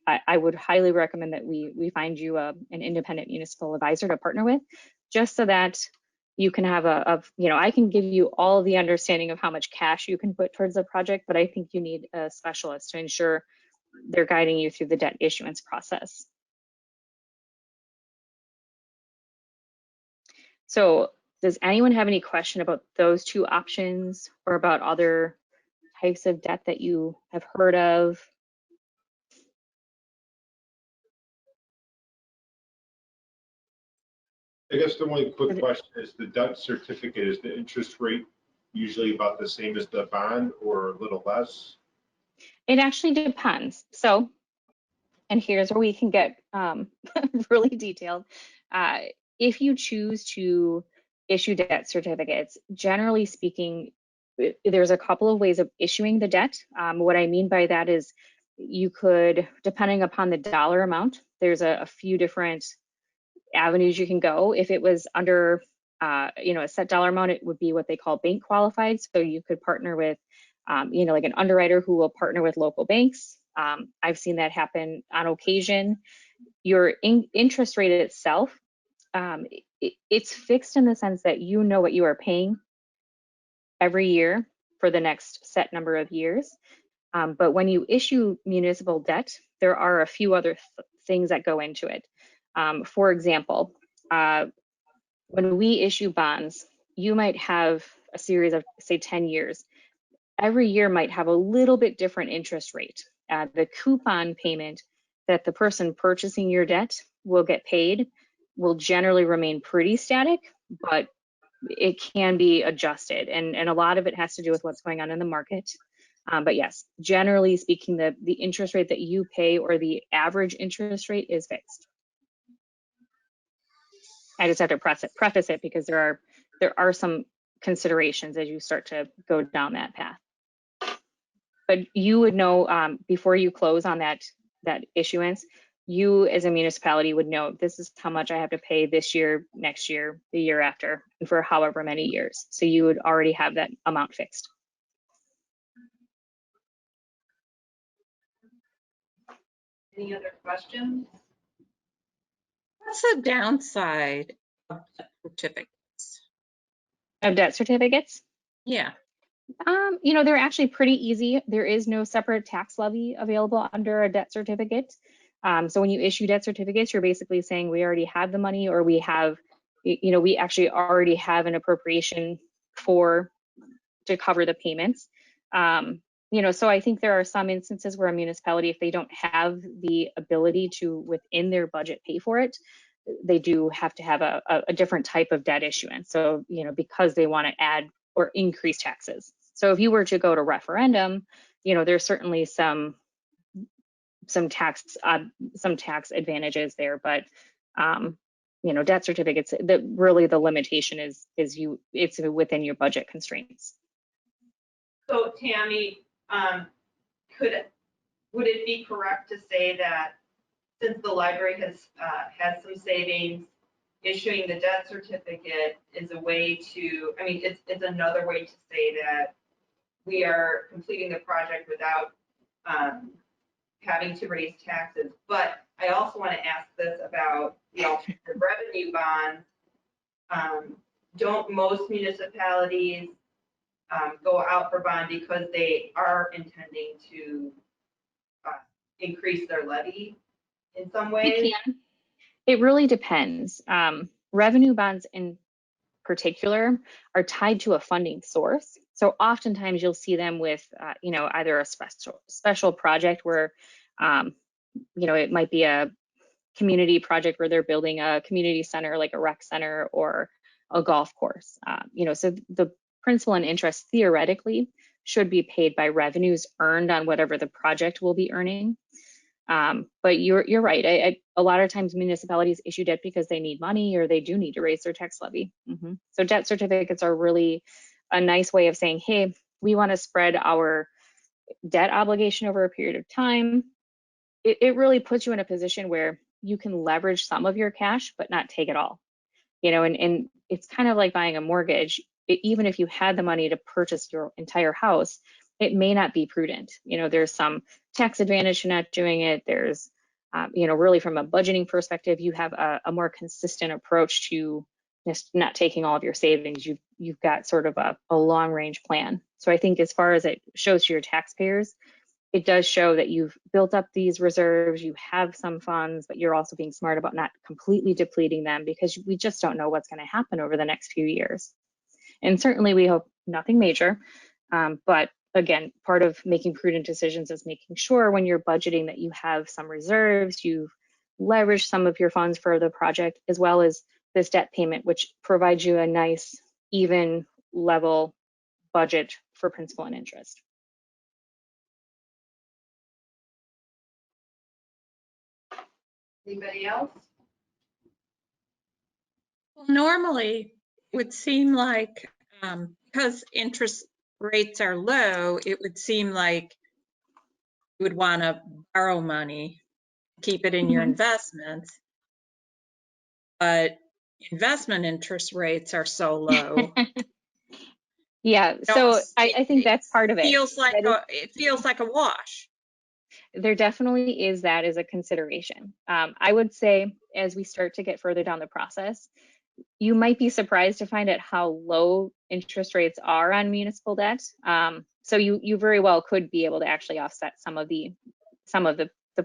I would highly recommend that we find you an independent municipal advisor to partner with, just so that you can have you know, I can give you all of the understanding of how much cash you can put towards the project, but I think you need a specialist to ensure they're guiding you through the debt issuance process. So does anyone have any question about those two options or about other types of debt that you have heard of? I guess the only quick question is, the debt certificate, is the interest rate usually about the same as the bond or a little less? It actually depends. So, and here's where we can get really detailed. If you choose to issue debt certificates, generally speaking, there's a couple of ways of issuing the debt. What I mean by that is you could, depending upon the dollar amount, there's a few different avenues you can go. If it was under you know, a set dollar amount, it would be what they call bank qualified. So you could partner with you know, like an underwriter who will partner with local banks. I've seen that happen on occasion. Your interest rate itself, it's fixed in the sense that you know what you are paying every year for the next set number of years. But when you issue municipal debt, there are a few other things that go into it. For example, when we issue bonds, you might have a series of, say, 10 years. Every year might have a little bit different interest rate. The coupon payment that the person purchasing your debt will get paid will generally remain pretty static, but it can be adjusted. And a lot of it has to do with what's going on in the market. But yes, generally speaking, the interest rate that you pay, or the average interest rate, is fixed. I just have to preface it because there are some considerations as you start to go down that path. But you would know before you close on that issuance, you as a municipality would know, this is how much I have to pay this year, next year, the year after, and for however many years. So you would already have that amount fixed. Any other questions? What's the downside of debt certificates? Of debt certificates? Yeah. You know, they're actually pretty easy. There is no separate tax levy available under a debt certificate. So when you issue debt certificates, you're basically saying we already have the money, or we have we actually already have an appropriation to cover the payments. So I think there are some instances where a municipality, if they don't have the ability to within their budget pay for it, they do have to have a different type of debt issuance. So, because they want to add or increase taxes. So if you were to go to referendum, there's certainly some tax advantages there, but debt certificates, really the limitation is it's within your budget constraints. So Tammy, would it be correct to say that since the library has some savings, issuing the debt certificate is a way to, it's another way to say that we are completing the project without having to raise taxes. But I also want to ask this about the alternative revenue bonds. Don't most municipalities go out for bond because they are intending to increase their levy in some way? It can. It really depends. Revenue bonds in particular are tied to a funding source. So oftentimes you'll see them with, either a special project where, it might be a community project where they're building a community center, like a rec center or a golf course. So the principal and interest theoretically should be paid by revenues earned on whatever the project will be earning. But you're right. A lot of times municipalities issue debt because they need money or they do need to raise their tax levy. So debt certificates are really a nice way of saying, hey, we want to spread our debt obligation over a period of time. It really puts you in a position where you can leverage some of your cash, but not take it all. And it's kind of like buying a mortgage. Even if you had the money to purchase your entire house, it may not be prudent. There's some tax advantage to not doing it. There's, really from a budgeting perspective, you have a more consistent approach to just not taking all of your savings. You've got sort of a long range plan. So I think as far as it shows to your taxpayers, it does show that you've built up these reserves, you have some funds, but you're also being smart about not completely depleting them because we just don't know what's going to happen over the next few years. And certainly we hope nothing major, but again, part of making prudent decisions is making sure when you're budgeting that you have some reserves, you've leveraged some of your funds for the project, as well as this debt payment, which provides you a nice, even level budget for principal and interest. Anybody else? Well, normally it would seem like, because interest rates are low, it would seem like you would want to borrow money, keep it in your investments. But investment interest rates are so low. Yeah, so I think that's part of it. It feels like a wash. There definitely is that as a consideration. I would say as we start to get further down the process, you might be surprised to find out how low interest rates are on municipal debt. So you very well could be able to actually offset some of the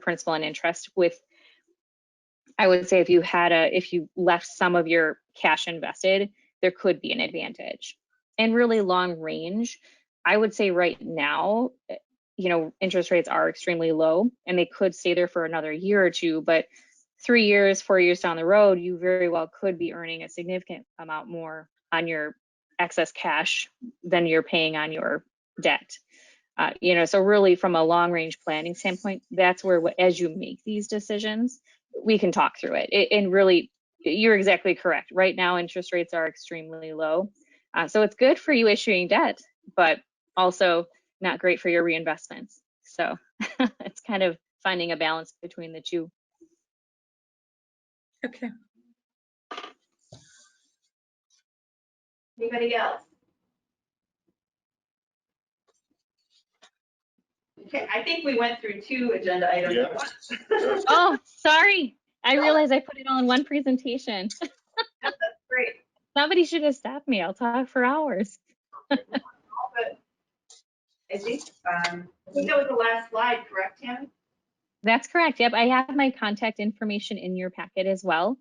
principal and interest with, I would say if you left some of your cash invested, there could be an advantage. And really long range, I would say right now, interest rates are extremely low and they could stay there for another year or two, but 3 years, 4 years down the road, you very well could be earning a significant amount more on your excess cash than you're paying on your debt. So really from a long range planning standpoint, that's where as you make these decisions, we can talk through it. And really, you're exactly correct. Right now, interest rates are extremely low. So it's good for you issuing debt, but also not great for your reinvestments. So it's kind of finding a balance between the two. Okay. Anybody else? Okay, I think we went through 2 agenda items at once. Oh, sorry. I realized I put it all in one presentation. That's great. Somebody should have stopped me. I'll talk for hours. But I think that was the last slide, correct, Tammy? That's correct. Yep, I have my contact information in your packet as well.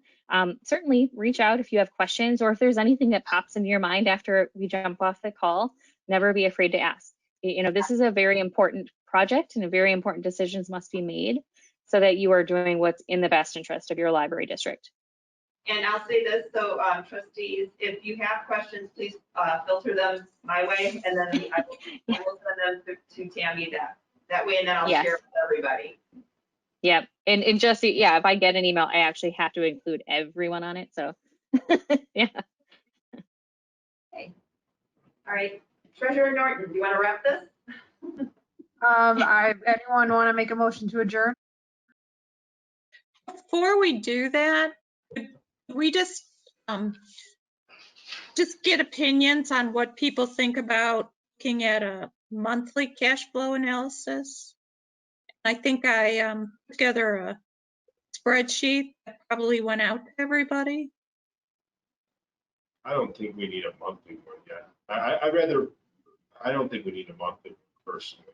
certainly reach out if you have questions or if there's anything that pops into your mind after we jump off the call. Never be afraid to ask. You know, this is a very important project and very important decisions must be made so that you are doing what's in the best interest of your library district. And I'll say this, so trustees, if you have questions, please filter them my way, and then I will send them to Tammy that way, and then I'll Yes. share with everybody. Yep. And just, yeah, if I get an email, I actually have to include everyone on it. So, yeah. Okay. All right. Treasurer Norton, do you want to wrap this? Anyone want to make a motion to adjourn? Before we do that, we just get opinions on what people think about looking at a monthly cash flow analysis. I think I put together a spreadsheet that probably went out to everybody. I don't think we need a monthly one yet. I don't think we need a monthly one personally.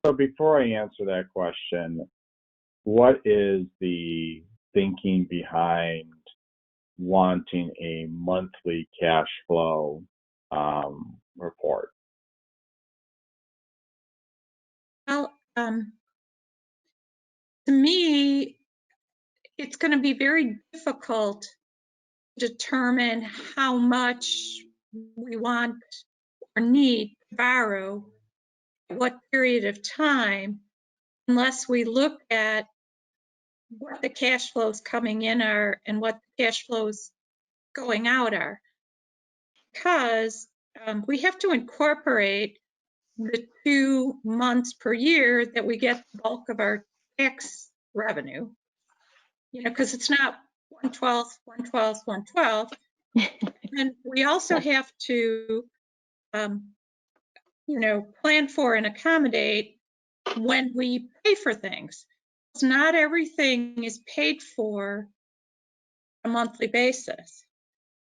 So before I answer that question, what is the thinking behind wanting a monthly cash flow report? Well, to me, it's going to be very difficult to determine how much we want or need to borrow at what period of time unless we look at what the cash flows coming in are and what the cash flows going out are. Because we have to incorporate the 2 months per year that we get the bulk of our tax revenue, you know, because it's not 1/12, 1/12, 1/12. And we also have to, you know, plan for and accommodate when we pay for things. It's not everything is paid for on a monthly basis.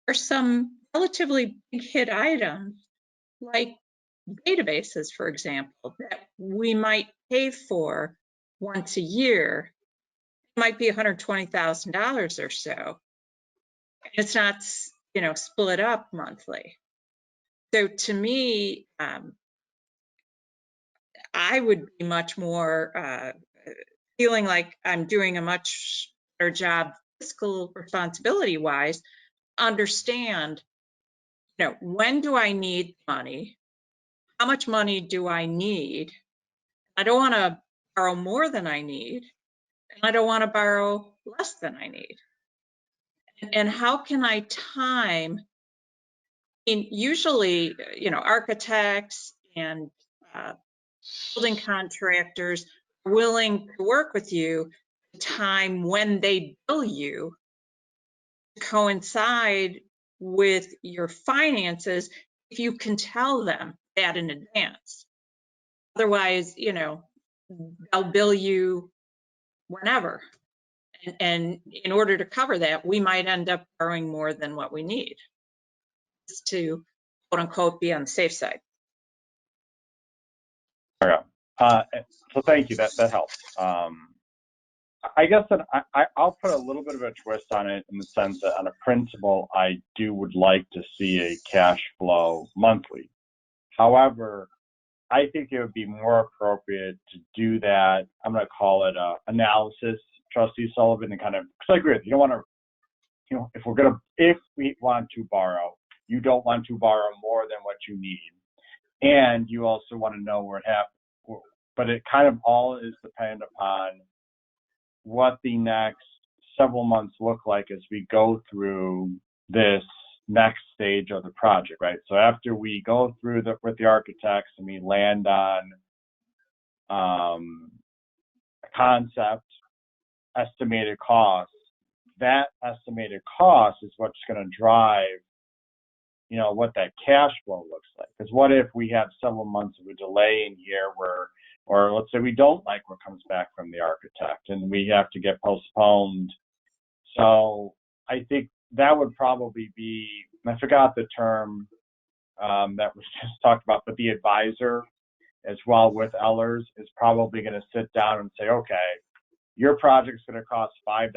There's some relatively big hit items like databases, for example, that we might pay for once a year. It might be $120,000 or so. It's not, you know, split up monthly. So to me, I would be much more feeling like I'm doing a much better job fiscal responsibility wise, understand, you know, when do I need money? How much money do I need? I don't want to borrow more than I need, and I don't want to borrow less than I need. And how can I time? And usually, you know, architects and building contractors are willing to work with you to time when they bill you to coincide with your finances if you can tell them that in advance. Otherwise, you know, they'll bill you whenever. And in order to cover that, we might end up borrowing more than what we need, just to quote unquote be on the safe side. So thank you. That helps. I guess that I'll put a little bit of a twist on it in the sense that on a principle, I would like to see a cash flow monthly. However, I think it would be more appropriate to do that. I'm going to call it a analysis, Trustee Sullivan, and kind of, because I agree with you. You don't want to, you know, if we want to borrow, you don't want to borrow more than what you need. And you also want to know where it happens. But it kind of all is dependent upon what the next several months look like as we go through this next stage of the project, right? So after we go through with the architects and we land on a concept, estimated costs, that estimated cost is what's going to drive, you know, what that cash flow looks like. Because what if we have several months of a delay in here where, or let's say we don't like what comes back from the architect and we have to get postponed. So I think that would probably be, I forgot the term that was just talked about, but the advisor as well with Ellers is probably going to sit down and say, okay, your project's going to cost $5.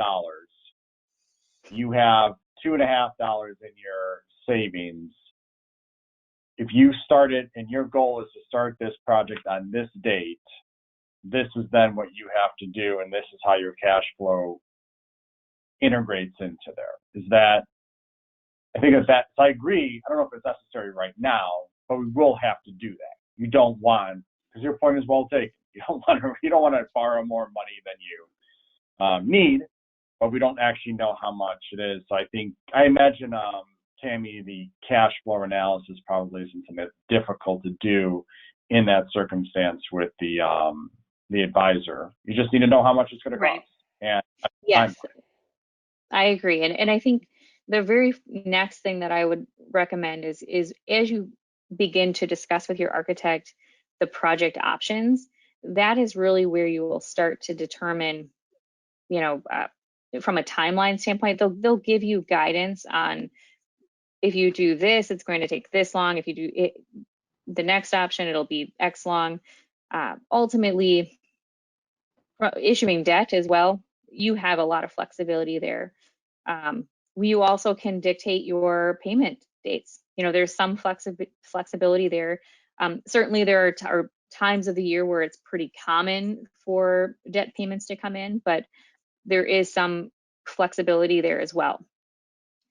You have $2.50 in your savings. If you start it and your goal is to start this project on this date, this is then what you have to do, and this is how your cash flow integrates into there. Is that, I think that, I agree, I don't know if it's necessary right now, but we will have to do that. You don't want, because your point is well taken, you don't want to borrow more money than you need, but we don't actually know how much it is. So I imagine, Tammy, the cash flow analysis probably isn't something that's difficult to do in that circumstance with the advisor. You just need to know how much it's going to cost. Right. And Yes, I agree. And I think the very next thing that I would recommend is as you begin to discuss with your architect the project options, that is really where you will start to determine, from a timeline standpoint, they'll give you guidance on, if you do this, it's going to take this long. If you do it, the next option, it'll be X long. Ultimately, issuing debt as well, you have a lot of flexibility there. You also can dictate your payment dates. There's some flexibility there. Certainly there are times of the year where it's pretty common for debt payments to come in, but there is some flexibility there as well.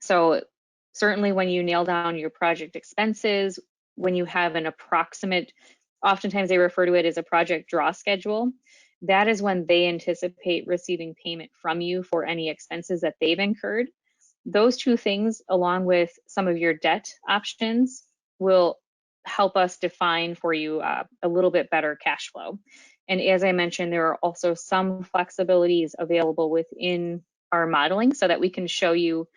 So certainly when you nail down your project expenses, when you have an approximate, oftentimes they refer to it as a project draw schedule, that is when they anticipate receiving payment from you for any expenses that they've incurred. Those two things, along with some of your debt options, will help us define for you a little bit better cash flow. And as I mentioned, there are also some flexibilities available within our modeling so that we can show you,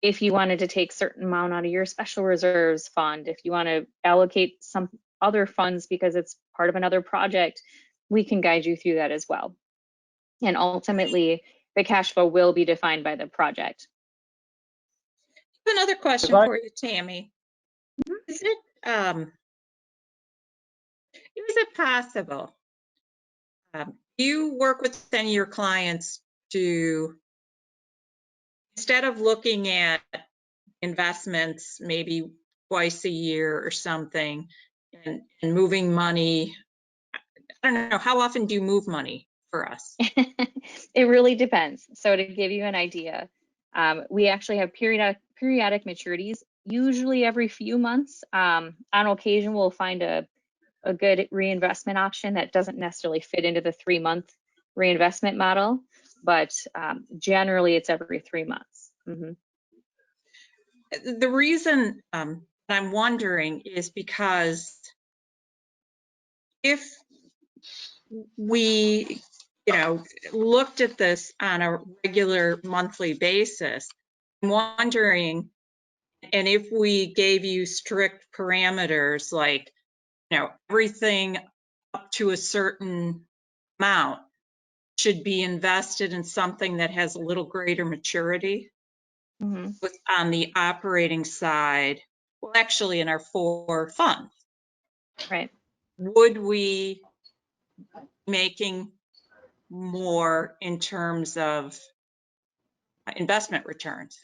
if you wanted to take certain amount out of your special reserves fund, if you want to allocate some other funds because it's part of another project, we can guide you through that as well. And ultimately, the cash flow will be defined by the project. Another question for you, Tammy. Is it possible, you work with any of your clients to, instead of looking at investments maybe twice a year or something, and moving money, I don't know, how often do you move money for us? It really depends. So to give you an idea, we actually have periodic maturities, usually every few months. On occasion, we'll find a good reinvestment option that doesn't necessarily fit into the 3-month reinvestment model, but generally it's every 3 months. The reason I'm wondering is because if we, looked at this on a regular monthly basis, I'm wondering, and if we gave you strict parameters, like, everything up to a certain amount should be invested in something that has a little greater maturity. On the operating side, well, actually in our 4 funds, right? Would we making more in terms of investment returns?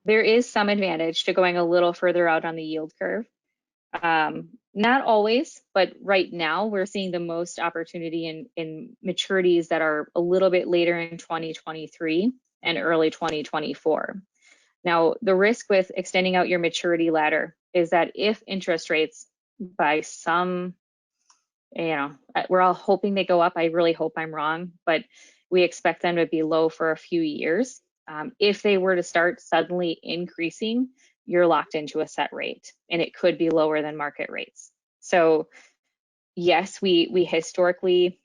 There is some advantage to going a little further out on the yield curve. Not always, but right now we're seeing the most opportunity in maturities that are a little bit later in 2023 and early 2024. Now, the risk with extending out your maturity ladder is that if interest rates by some, we're all hoping they go up. I really hope I'm wrong, but we expect them to be low for a few years. If they were to start suddenly increasing, you're locked into a set rate, and it could be lower than market rates. So yes, we historically,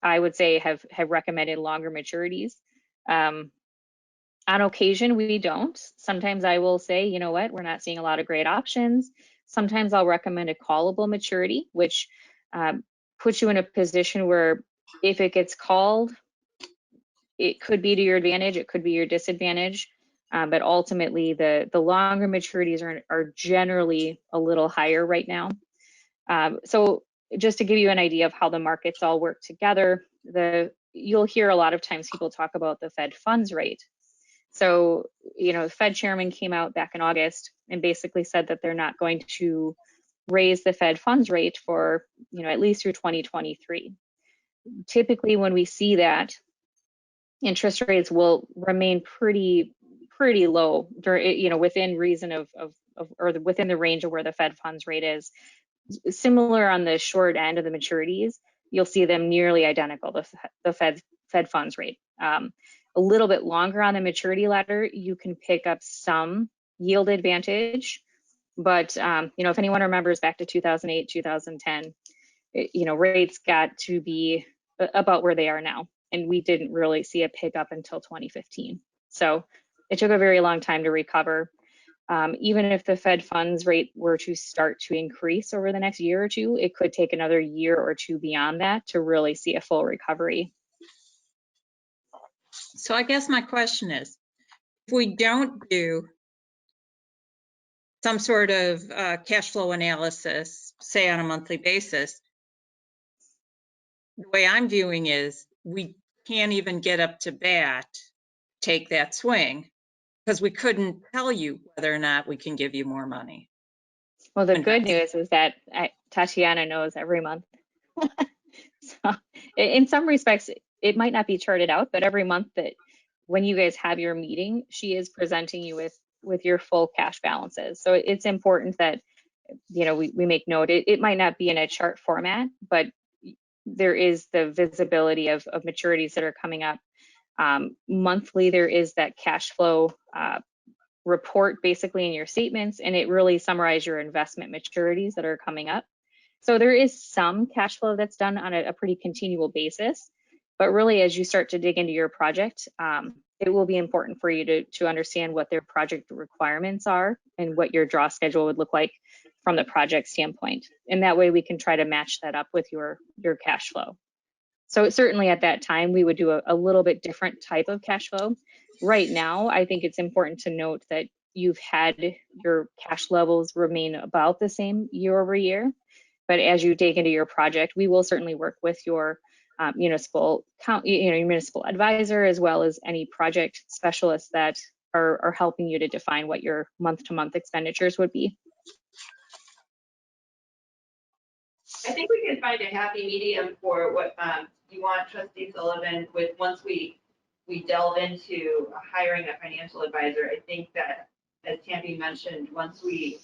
I would say, have recommended longer maturities. On occasion, we don't. Sometimes I will say, you know what, we're not seeing a lot of great options. Sometimes I'll recommend a callable maturity, which puts you in a position where if it gets called, it could be to your advantage, it could be your disadvantage. But ultimately, the longer maturities are generally a little higher right now. So just to give you an idea of how the markets all work together, you'll hear a lot of times people talk about the Fed funds rate. So, the Fed chairman came out back in August and basically said that they're not going to raise the Fed funds rate for, at least through 2023. Typically, when we see that, interest rates will remain pretty low, within reason or within the range of where the Fed funds rate is. Similar on the short end of the maturities, you'll see them nearly identical, the Fed funds rate. A little bit longer on the maturity ladder, you can pick up some yield advantage. But, if anyone remembers back to 2008, 2010, rates got to be about where they are now. And we didn't really see a pickup until 2015. So it took a very long time to recover. Even if the Fed funds rate were to start to increase over the next year or two, it could take another year or two beyond that to really see a full recovery. So I guess my question is, if we don't do some sort of cash flow analysis, say on a monthly basis, the way I'm viewing is we can't even get up to bat, take that swing, because we couldn't tell you whether or not we can give you more money. Well, the good news is that Tatiana knows every month. So in some respects, it might not be charted out, but every month that when you guys have your meeting, she is presenting you with your full cash balances. So it's important that, we make note. It might not be in a chart format, but there is the visibility of maturities that are coming up. Monthly, there is that cash flow report basically in your statements, and it really summarizes your investment maturities that are coming up. So there is some cash flow that's done on a pretty continual basis, but really as you start to dig into your project, it will be important for you to understand what their project requirements are and what your draw schedule would look like from the project standpoint. And that way we can try to match that up with your cash flow. So certainly at that time, we would do a little bit different type of cash flow. Right now, I think it's important to note that you've had your cash levels remain about the same year over year. But as you dig into your project, we will certainly work with your municipal advisor, as well as any project specialists that are helping you to define what your month-to-month expenditures would be. I think we can find a happy medium for what you want, Trustee Sullivan, with once we delve into hiring a financial advisor. I think that, as Tammy mentioned, once we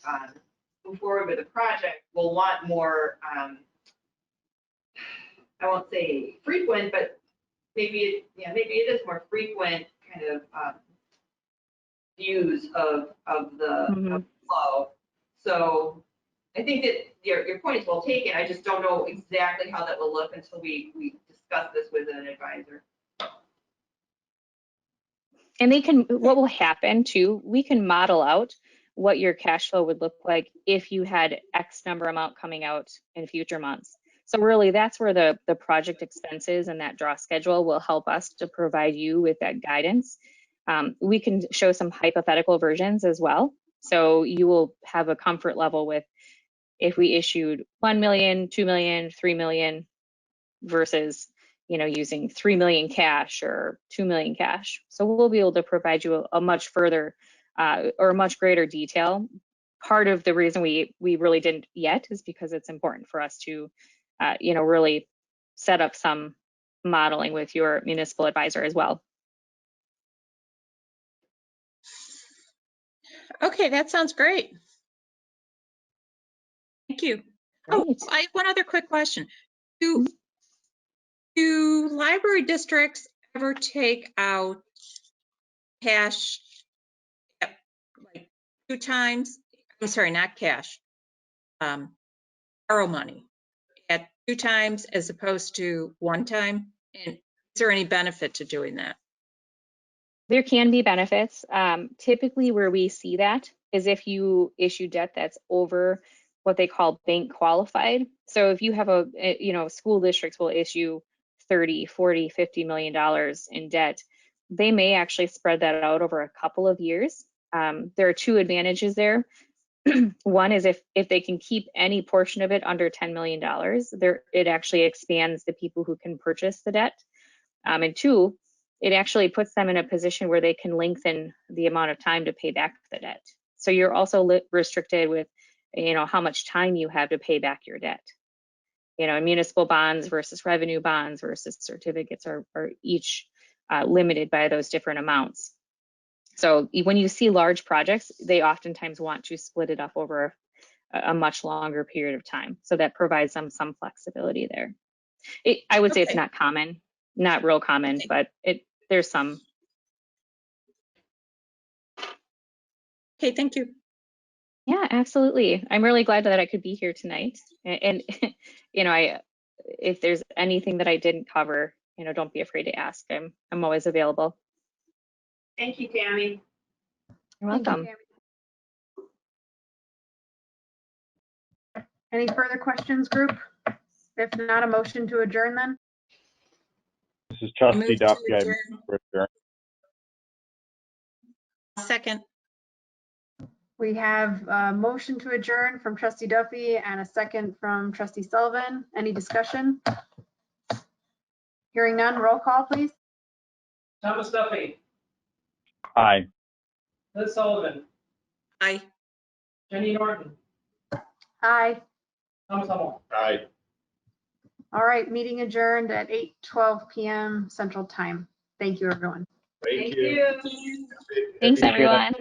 move forward with a project, we'll want more, I won't say frequent, but maybe it is more frequent kind of views of the flow. So I think that your point is well taken. I just don't know exactly how that will look until we discuss this with an advisor. And what will happen too, we can model out what your cash flow would look like if you had X number amount coming out in future months. So really that's where the project expenses and that draw schedule will help us to provide you with that guidance. We can show some hypothetical versions as well. So you will have a comfort level with if we issued 1 million, 2 million, 3 million versus using 3 million cash or 2 million cash. So we'll be able to provide you a much further or a much greater detail. Part of the reason we really didn't yet is because it's important for us to, really set up some modeling with your municipal advisor as well. Okay, that sounds great. Thank you. Great. Oh, I have one other quick question. Do library districts ever take out cash like 2 times? I'm sorry, not cash. Borrow money at 2 times as opposed to 1 time? And is there any benefit to doing that? There can be benefits. Typically where we see that is if you issue debt that's over what they call bank qualified. So if you have school districts will issue 30, 40, $50 million in debt, they may actually spread that out over a couple of years. There are 2 advantages there. One is if they can keep any portion of it under $10 million, it actually expands the people who can purchase the debt. And two, it actually puts them in a position where they can lengthen the amount of time to pay back the debt. So you're also restricted with, how much time you have to pay back your debt. Municipal bonds versus revenue bonds versus certificates are each limited by those different amounts. So when you see large projects, they oftentimes want to split it up over a much longer period of time. So that provides them some flexibility there. I would say it's not common, not real common, but there's some. Okay, thank you. Yeah, absolutely. I'm really glad that I could be here tonight. And if there's anything that I didn't cover, don't be afraid to ask. I'm always available. Thank you, Tammy. You're Thank you, welcome. Tammy. Any further questions, group? If not, a motion to adjourn then? This is Trustee Move to Duffy. I adjourn. move to adjourn. Second. We have a motion to adjourn from Trustee Duffy and a second from Trustee Sullivan. Any discussion? Hearing none, roll call, please. Thomas Duffy, Aye. Liz Sullivan, Aye. Jenny Norton, Aye. Thomas Hummel. Aye. All right, meeting adjourned at 8:12 p.m. Central Time. Thank you, everyone. Thank Thank you. you. Thanks, Appreciate it. everyone.